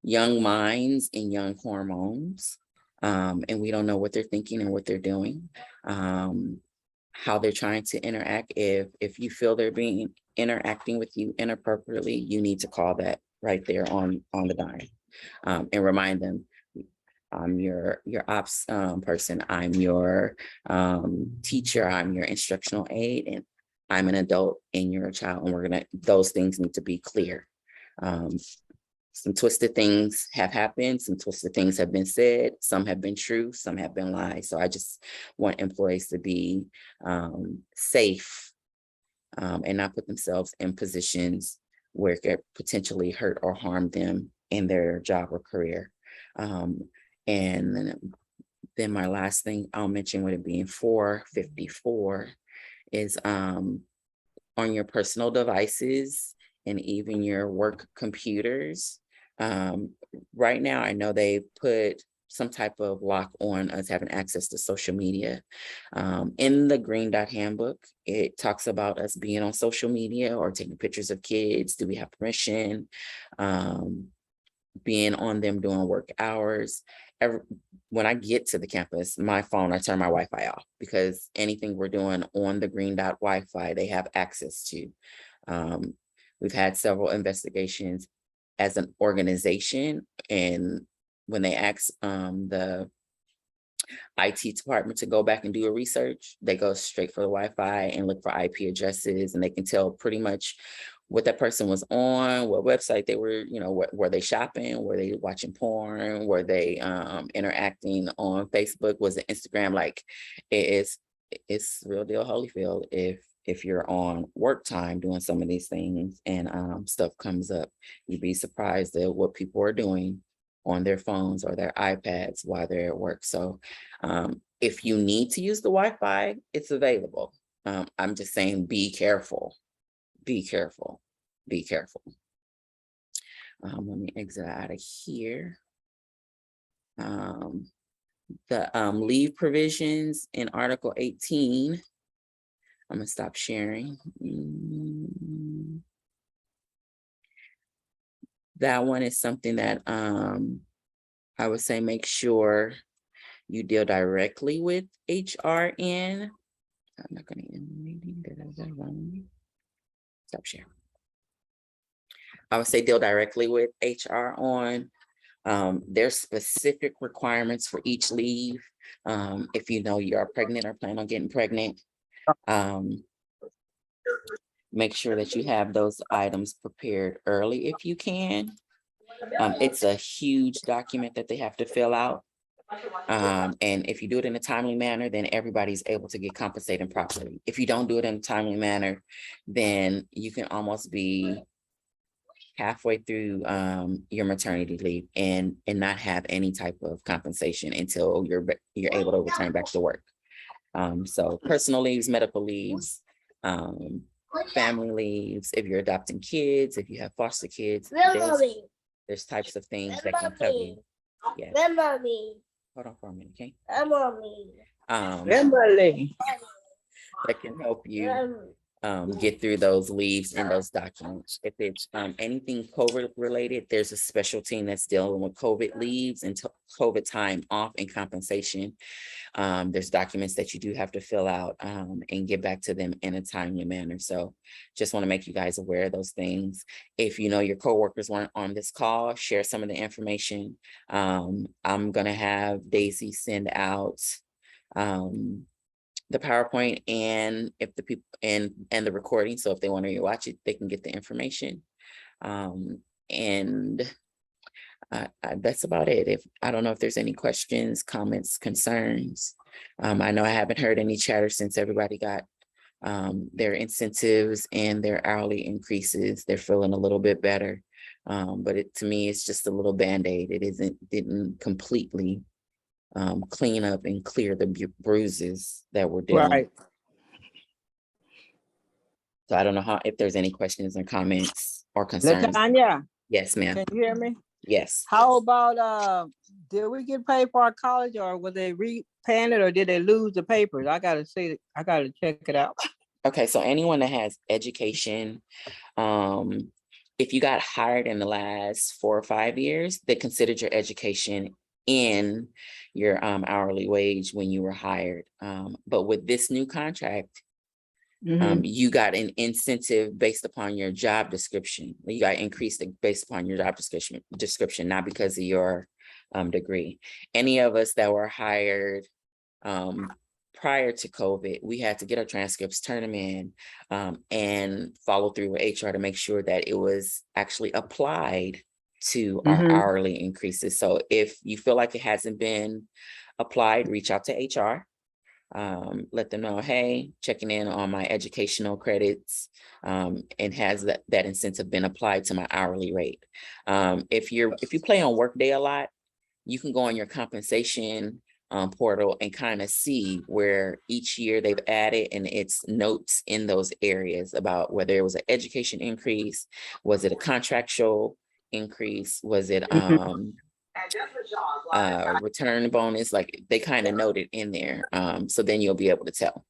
young minds and young hormones, and we don't know what they're thinking and what they're doing. How they're trying to interact. If you feel they're interacting with you inappropriately, you need to call that right there on the dime, and remind them, I'm your ops person, I'm your teacher, I'm your instructional aide, and I'm an adult and you're a child, and those things need to be clear. Some twisted things have happened, some twisted things have been said, some have been true, some have been lies. So I just want employees to be safe and not put themselves in positions where it could potentially hurt or harm them in their job or career. And then my last thing I'll mention, with it being 4:54, is on your personal devices and even your work computers. Right now, I know they put some type of lock on us having access to social media. In the Green Dot Handbook, it talks about us being on social media or taking pictures of kids. Do we have permission? being on them during work hours. When I get to the campus, my phone, I turn my Wi-Fi off because anything we're doing on the green dot Wi-Fi, they have access to. We've had several investigations as an organization, and when they ask the IT department to go back and do a research, they go straight for the Wi-Fi and look for IP addresses, and they can tell pretty much what that person was on, what website they were, were they shopping, were they watching porn, were they interacting on Facebook, was it Instagram? Like it's real deal Holyfield if you're on work time doing some of these things and stuff comes up. You'd be surprised at what people are doing on their phones or their iPads while they're at work. So if you need to use the Wi-Fi, it's available. I'm just saying, be careful. Be careful. Be careful. Let me exit out of here. The leave provisions in Article 18. I'm gonna stop sharing. That one is something that I would say make sure you deal directly with HRN. I'm not gonna end the meeting. Stop sharing. I would say deal directly with HR on there's specific requirements for each leave. If you know you are pregnant or plan on getting pregnant, make sure that you have those items prepared early if you can. It's a huge document that they have to fill out. And if you do it in a timely manner, then everybody's able to get compensated properly. If you don't do it in a timely manner, then you can almost be halfway through your maternity leave and not have any type of compensation until you're able to return back to work. So personal leaves, medical leaves, family leaves, if you're adopting kids, if you have foster kids, there's types of things that can cover you. Yes. Hold on for a minute, okay? That can help you get through those leaves and those documents. If it's anything COVID related, there's a special team that's dealing with COVID leaves and COVID time off and compensation. There's documents that you do have to fill out and get back to them in a timely manner. So just want to make you guys aware of those things. If you know your coworkers weren't on this call, share some of the information. I'm gonna have Daisy send out the PowerPoint and if the people and the recording. So if they want to watch it, they can get the information. That's about it. I don't know if there's any questions, comments, concerns. I know I haven't heard any chatter since everybody got their incentives and their hourly increases. They're feeling a little bit better. But to me, it's just a little Band-Aid. It didn't completely clean up and clear the bruises that we're dealing with. So I don't know if there's any questions or comments or concerns. Latanya, Yes, ma'am. can you hear me? Yes. How about, did we get paid for our college or were they repaying it or did they lose the papers? I gotta see, I gotta check it out. Okay, so anyone that has education, if you got hired in the last 4 or 5 years, they considered your education in your hourly wage when you were hired. But with this new contract, you got an incentive based upon your job description. You got increased based upon your job description, not because of your degree. Any of us that were hired prior to COVID, we had to get our transcripts, turn them in, and follow through with HR to make sure that it was actually applied to our hourly increases. So if you feel like it hasn't been applied, reach out to HR. Let them know, hey, checking in on my educational credits, and has that incentive been applied to my hourly rate. If you play on Workday a lot, you can go on your compensation portal and kind of see where each year they've added and it's notes in those areas about whether it was an education increase, was it a contractual increase, was it return bonus, like they kind of noted in there. So then you'll be able to tell.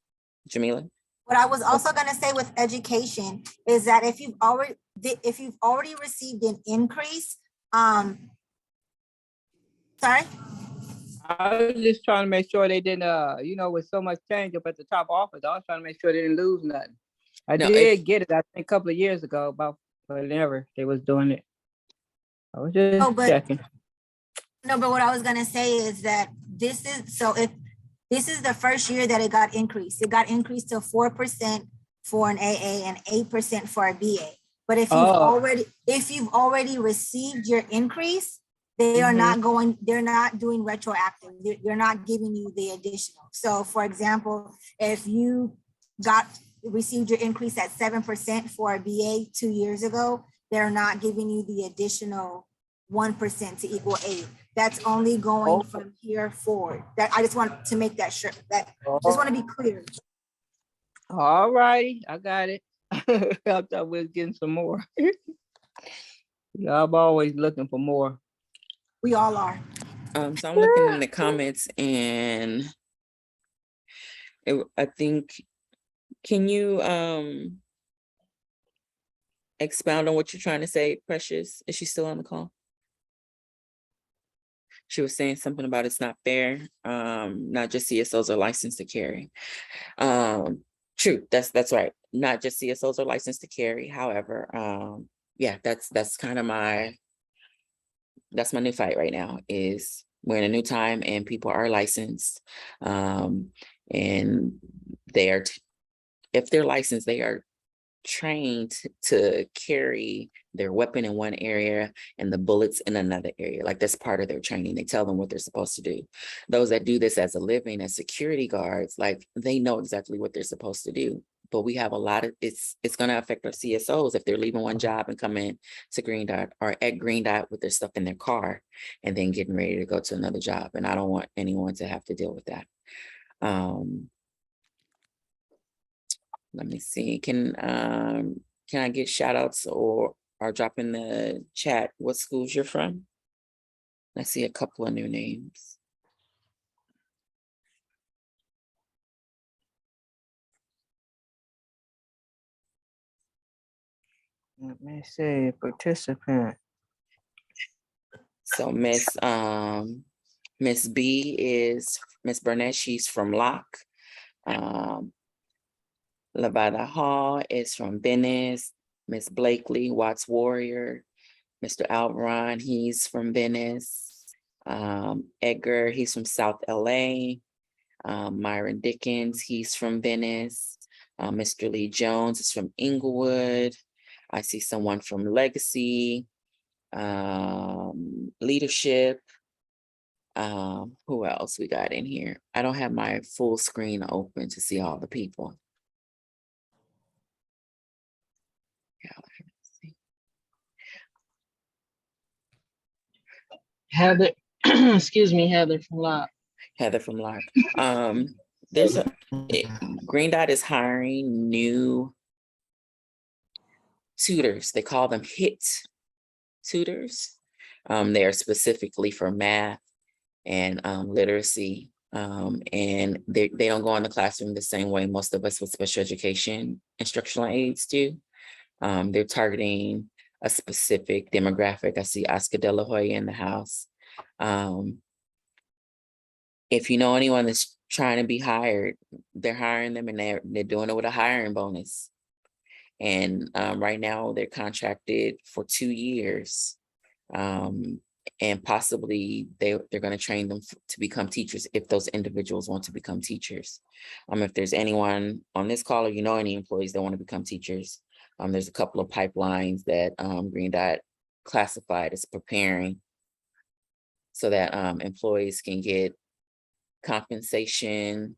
Jamila? What I was also going to say with education is that if you've already received an increase, Sorry? I was just trying to make sure they didn't, with so much change up at the top office, I was trying to make sure they didn't lose nothing. I No, did get it, I think, a couple of years ago, but never they was doing it. I was just Oh, but checking. no, but what I was gonna say is that if this is the first year that it got increased. It got increased to 4% for an AA and 8% for a BA. But if you've already received your increase, they're not doing retroactive. They're not giving you the additional. So for example, if you received your increase at 7% for a BA 2 years ago, they're not giving you the additional 1% to equal 8. That's only going from here forward. That I just want to make that sure. That just want to be clear. All righty, I got it. I thought we was getting some more. Yeah, I'm always looking for more. We all are. So I'm looking in the comments and I think, can you expound on what you're trying to say, Precious? Is she still on the call? She was saying something about it's not fair. Not just CSOs are licensed to carry. True, that's right. Not just CSOs are licensed to carry. However, yeah, that's kind of that's my new fight right now. Is we're in a new time and people are licensed, and they are, if they're licensed, they are trained to carry their weapon in one area and the bullets in another area. Like that's part of their training. They tell them what they're supposed to do. Those that do this as a living, as security guards, like they know exactly what they're supposed to do. But we have a lot of, it's going to affect our CSOs if they're leaving one job and coming to Green Dot or at Green Dot with their stuff in their car and then getting ready to go to another job. And I don't want anyone to have to deal with that. Let me see. Can I get shout outs or drop in the chat what schools you're from? I see a couple of new names. Let me see, participant. So Miss B is Miss Burnett. She's from Locke. Lavada Hall is from Venice. Miss Blakely, Watts Warrior. Mr. Alvaron, he's from Venice. Edgar, he's from South LA. Myron Dickens, he's from Venice. Mr. Lee Jones is from Inglewood. I see someone from Legacy. Leadership. Who else we got in here? I don't have my full screen open to see all the people. Heather, excuse me, Heather from Locke. Heather from Locke. Green Dot is hiring new tutors. They call them HIT tutors. They are specifically for math and literacy. And they don't go in the classroom the same way most of us with special education instructional aides do. They're targeting a specific demographic. I see Oscar De La Hoya in the house. If you know anyone that's trying to be hired, they're hiring them and they're doing it with a hiring bonus. And right now they're contracted for 2 years. And possibly they're going to train them to become teachers if those individuals want to become teachers. If there's anyone on this call or you know any employees that want to become teachers, there's a couple of pipelines that Green Dot classified as preparing so that employees can get compensation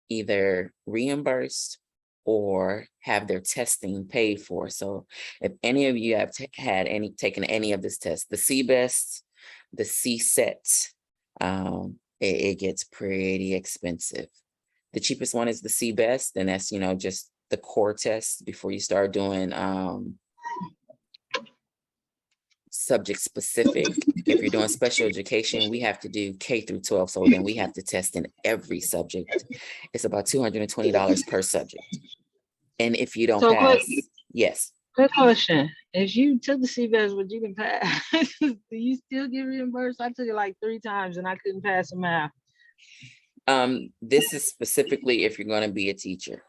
either reimbursed or have their testing paid for. So if any of you have taken any of this test, the CBEST, the CSET, it gets pretty expensive. The cheapest one is the CBEST, and that's, just the core test before you start doing subject specific. If you're doing special education, we have to do K through 12. So then we have to test in every subject. It's about $220 per subject. And if you don't pass, yes. Good question. If you took the CBS, would you can pass? Do you still get reimbursed? I took it like 3 times and I couldn't pass the math. This is specifically if you're going to be a teacher.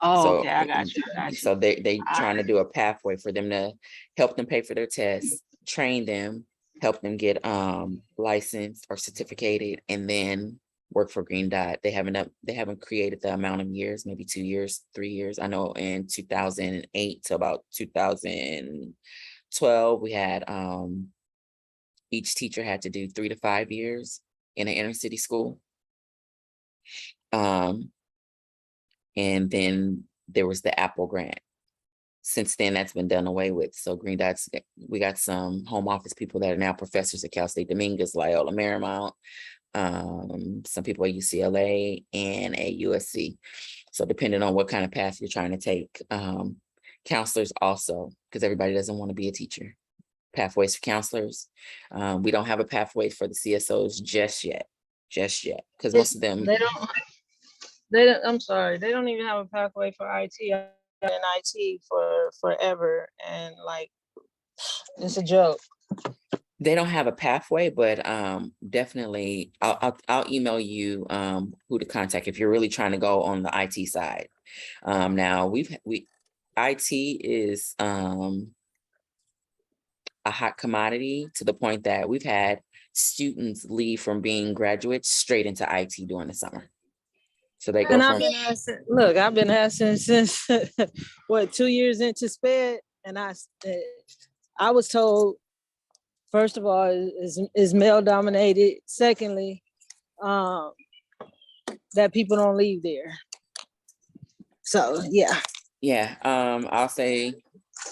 Oh, So, okay, I got you. so they trying to do a pathway for them to help them pay for their tests, train them, help them get licensed or certificated, and then work for Green Dot. They haven't created the amount of years, maybe 2 years, 3 years. I know in 2008 to about 2012, we had each teacher had to do 3 to 5 years in an inner city school. And then there was the Apple grant. Since then, that's been done away with. So Green Dot's, we got some home office people that are now professors at Cal State Dominguez, Loyola Marymount, some people at UCLA and at USC. So depending on what kind of path you're trying to take, counselors also, because everybody doesn't want to be a teacher. Pathways for counselors. We don't have a pathway for the CSOs just yet, because most of them. I'm sorry, they don't even have a pathway for IT. I've been in IT for forever, and like, it's a joke. They don't have a pathway, but definitely I'll email you who to contact if you're really trying to go on the IT side. Now IT is a hot commodity to the point that we've had students leave from being graduates straight into IT during the summer. So they go And from, I've been asking since what, 2 years into SPED, and I was told, first of all, is male dominated. Secondly, that people don't leave there. So yeah. I'll say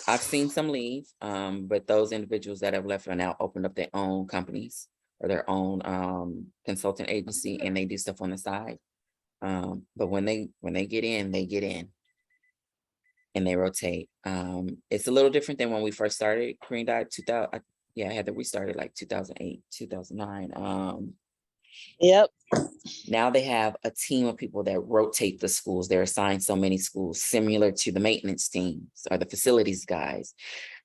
I've seen some leave, but those individuals that have left are now opened up their own companies or their own consultant agency, and they do stuff on the side. But when they get in, they get in and they rotate. It's a little different than when we first started Green Dot 2000. Heather, we started like 2008, 2009. Yep. Now they have a team of people that rotate the schools. They're assigned so many schools, similar to the maintenance teams or the facilities guys.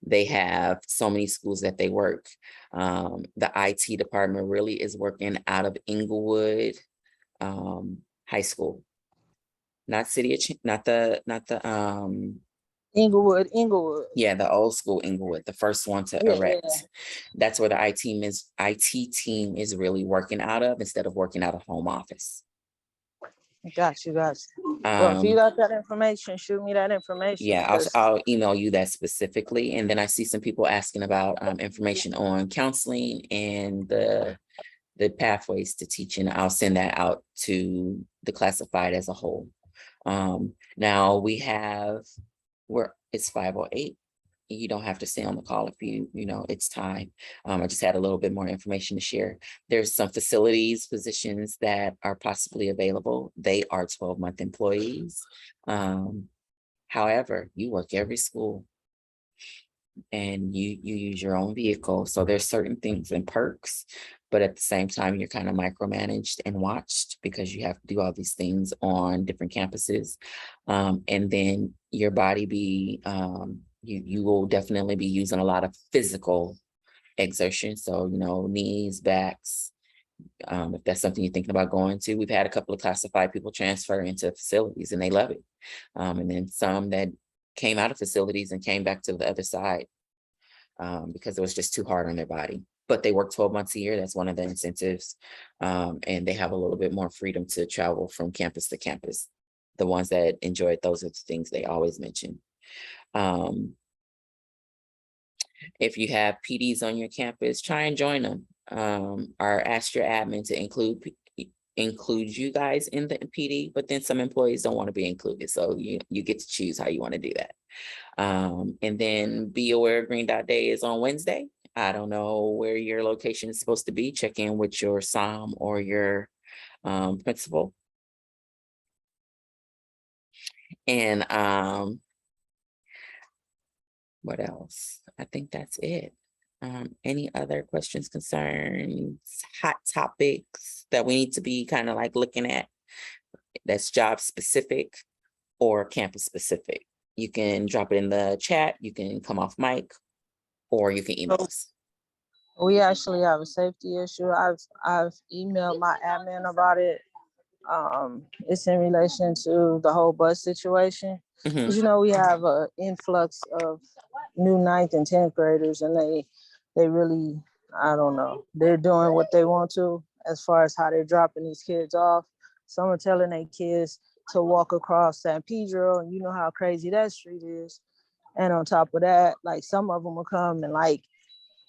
They have so many schools that they work. The IT department really is working out of Inglewood High School, not the Inglewood. Yeah, the old school Inglewood, the first one to erect. Yeah. That's where the IT team is really working out of instead of working out of home office. Got you. Well, if you got that information, shoot me that information. Yeah, I'll email you that specifically. And then I see some people asking about information on counseling and the pathways to teaching. I'll send that out to the classified as a whole. Now it's 5:08. You don't have to stay on the call if it's time. I just had a little bit more information to share. There's some facilities positions that are possibly available. They are 12-month employees. However, you work every school and you use your own vehicle. So there's certain things and perks, but at the same time, you're kind of micromanaged and watched because you have to do all these things on different campuses. And then your body you will definitely be using a lot of physical exertion. So, knees, backs, if that's something you're thinking about going to. We've had a couple of classified people transfer into facilities and they love it. And then some that came out of facilities and came back to the other side because it was just too hard on their body. But they work 12 months a year. That's one of the incentives. And they have a little bit more freedom to travel from campus to campus. The ones that enjoy it, those are the things they always mention. If you have PDs on your campus, try and join them, or ask your admin to include you guys in the PD, but then some employees don't want to be included. So you get to choose how you want to do that. And then be aware Green Dot Day is on Wednesday. I don't know where your location is supposed to be. Check in with your SOM or your principal. And what else? I think that's it. Any other questions, concerns, hot topics that we need to be kind of like looking at that's job specific or campus specific? You can drop it in the chat, you can come off mic, or you can email us. We actually have a safety issue. I've emailed my admin about it. It's in relation to the whole bus situation. Mhm. 'Cause, you know, we have an influx of new 9th and 10th graders, and they really, I don't know, they're doing what they want to as far as how they're dropping these kids off. Some are telling their kids to walk across San Pedro, and you know how crazy that street is. And on top of that, like some of them will come and like,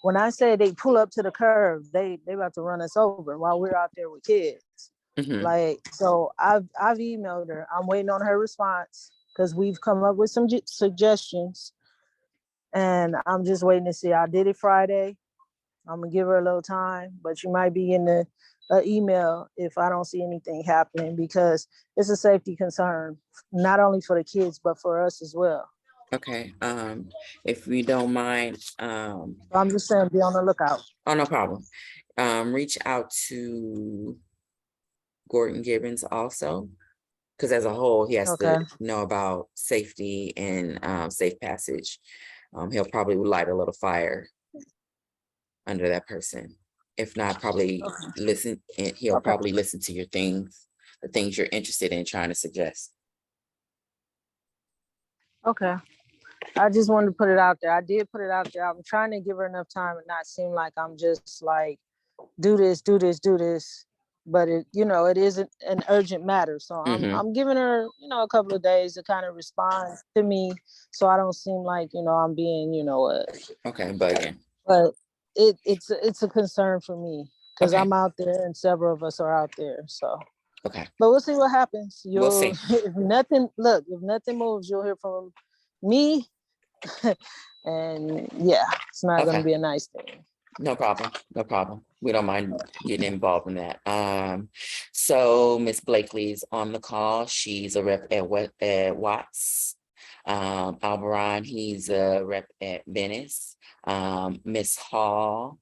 when I say they pull up to the curb, they about to run us over while we're out there with kids. Mhm. Like, so I've emailed her. I'm waiting on her response because we've come up with some suggestions, and I'm just waiting to see. I did it Friday. I'm gonna give her a little time, but you might be in the email if I don't see anything happening, because it's a safety concern, not only for the kids but for us as well. Okay, if you don't mind, So I'm just saying, be on the lookout. oh, no problem. Reach out to Gordon Gibbons also, because as a whole, he has Okay. to know about safety and safe passage. He'll probably light a little fire under that person. If not, probably listen, and he'll Okay. probably listen to your things, the things you're interested in trying to suggest. Okay. I just wanted to put it out there. I did put it out there. I'm trying to give her enough time and not seem like I'm just like, do this, do this, do this. But it, you know, it isn't an urgent matter. So Mhm. I'm giving her, you know, a couple of days to kind of respond to me, so I don't seem like, you know, I'm being, you know, Okay, but again, but it's a concern for me because okay, I'm out there and several of us are out there. So, okay, but we'll see what happens. we'll see. If nothing moves, you'll hear from me. And yeah, it's not going Okay. to be a nice thing. No problem, no problem. We don't mind getting involved in that. So Miss Blakely's on the call. She's a rep at Watts. Alvaron, he's a rep at Venice. Miss Hall,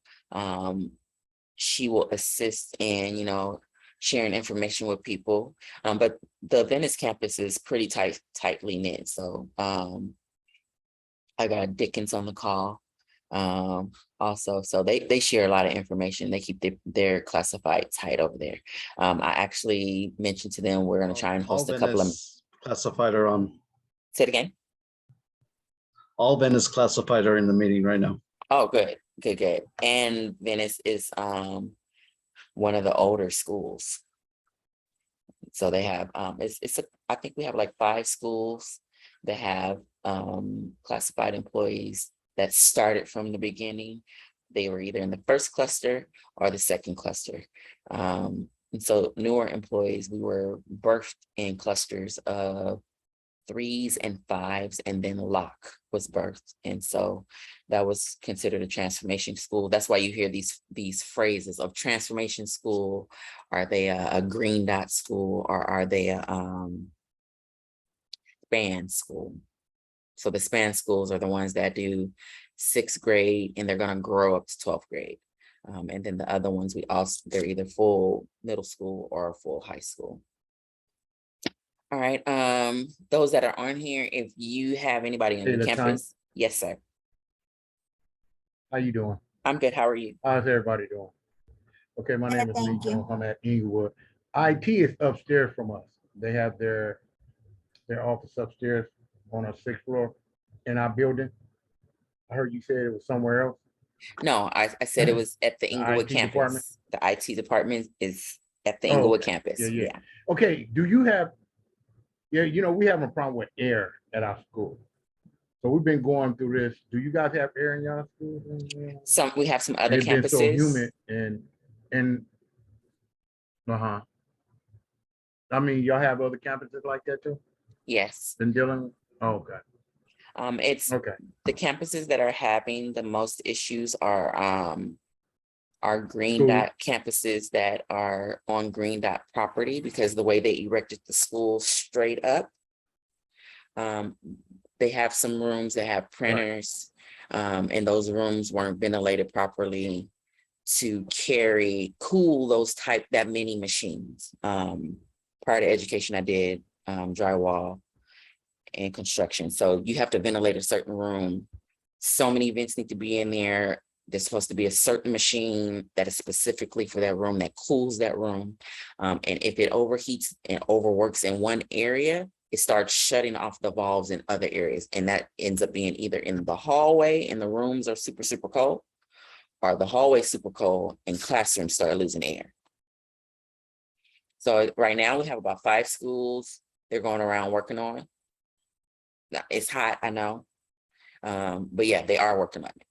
she will assist in, you know, sharing information with people. But the Venice campus is pretty tightly knit. So I got Dickens on the call. Also, so they share a lot of information. They keep their classified tight over there. I actually mentioned to them we're going to try and host a couple of. Classified are on. Say it again. All Venice classified are in the meeting right now. Oh, good. And Venice is one of the older schools. So they have I think we have like 5 schools that have classified employees that started from the beginning. They were either in the first cluster or the second cluster. And so newer employees, we were birthed in clusters of 3s and 5s, and then Locke was birthed. And so that was considered a transformation school. That's why you hear these phrases of transformation school. Are they a green dot school, or are they a span school? So the span schools are the ones that do 6th grade and they're going to grow up to 12th grade. And then the other ones, they're either full middle school or full high school. All right, those that are on here, if you have anybody on your campus. Yes, sir. How you doing? I'm good. How are you? How's everybody doing? Okay, my name is Lee Thank you. Jones. I'm at Inglewood. IT is upstairs from us. They have their office upstairs on our 6th floor in our building. I heard you said it was somewhere else. No, I said it was at the Inglewood IT campus. department? The IT department is at the Oh, Inglewood okay. campus. Yeah. Yeah. Okay, do you have, you know, we have a problem with air at our school. So we've been going through this. Do you guys have air in your school? We have some other It's campuses. been so humid and I mean, y'all have other campuses like that too? Yes. Been dealing with? Oh, okay. It's Okay. the campuses that are having the most issues are green Cool. dot campuses that are on green dot property, because the way they erected the school straight up. They have some rooms that have printers, and those rooms weren't ventilated properly to cool that many machines. Prior to education, I did drywall, and construction. So you have to ventilate a certain room. So many vents need to be in there. There's supposed to be a certain machine that is specifically for that room that cools that room. And if it overheats and overworks in one area, it starts shutting off the valves in other areas. And that ends up being either in the hallway and the rooms are super, super cold, or the hallway super cold and classrooms start losing air. So right now we have about 5 schools they're going around working on. Now, it's hot, I know. But yeah, they are working on it.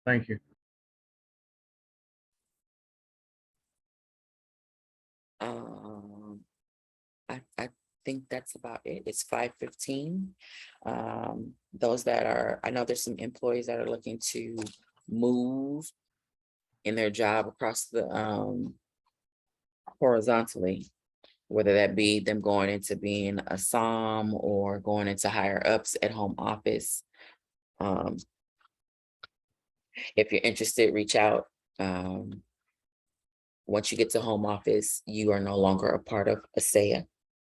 Thank you. I think that's about it. It's 5:15. Those that are, I know there's some employees that are looking to move in their job across the horizontally, whether that be them going into being a SOM or going into higher ups at home office. If you're interested, reach out. Once you get to home office, you are no longer a part of ACEA.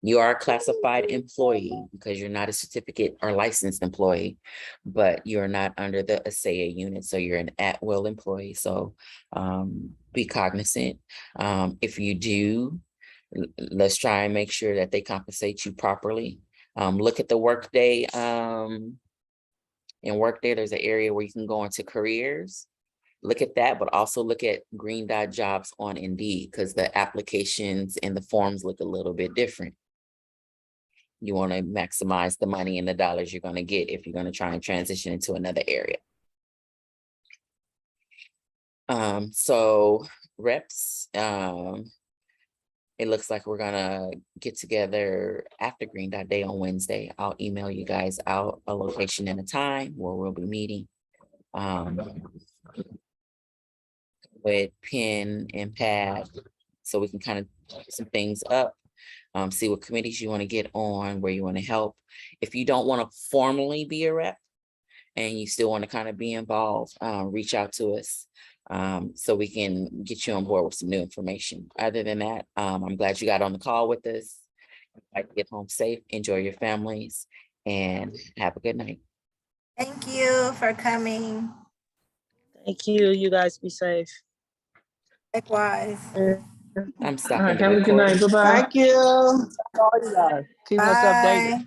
You are a classified employee because you're not a certificate or licensed employee, but you're not under the ACEA unit. So you're an at-will employee. So be cognizant. If you do, let's try and make sure that they compensate you properly. Look at the workday. In Workday, there's an area where you can go into careers. Look at that, but also look at Green Dot Jobs on Indeed, because the applications and the forms look a little bit different. You want to maximize the money and the dollars you're going to get if you're going to try and transition into another area. So reps, it looks like we're gonna get together after Green Dot Day on Wednesday. I'll email you guys out a location and a time where we'll be meeting. With pen and pad, so we can kind of some things up, see what committees you want to get on, where you want to help. If you don't want to formally be a rep and you still want to kind of be involved, reach out to us. So we can get you on board with some new information. Other than that, I'm glad you got on the call with us. I'd like to get home safe, enjoy your families, and have a good night. Thank you for coming. Thank you. You guys be safe. Likewise. I'm stopping the Have a good night. recording. Bye-bye. Thank you. Keep us updated. Bye.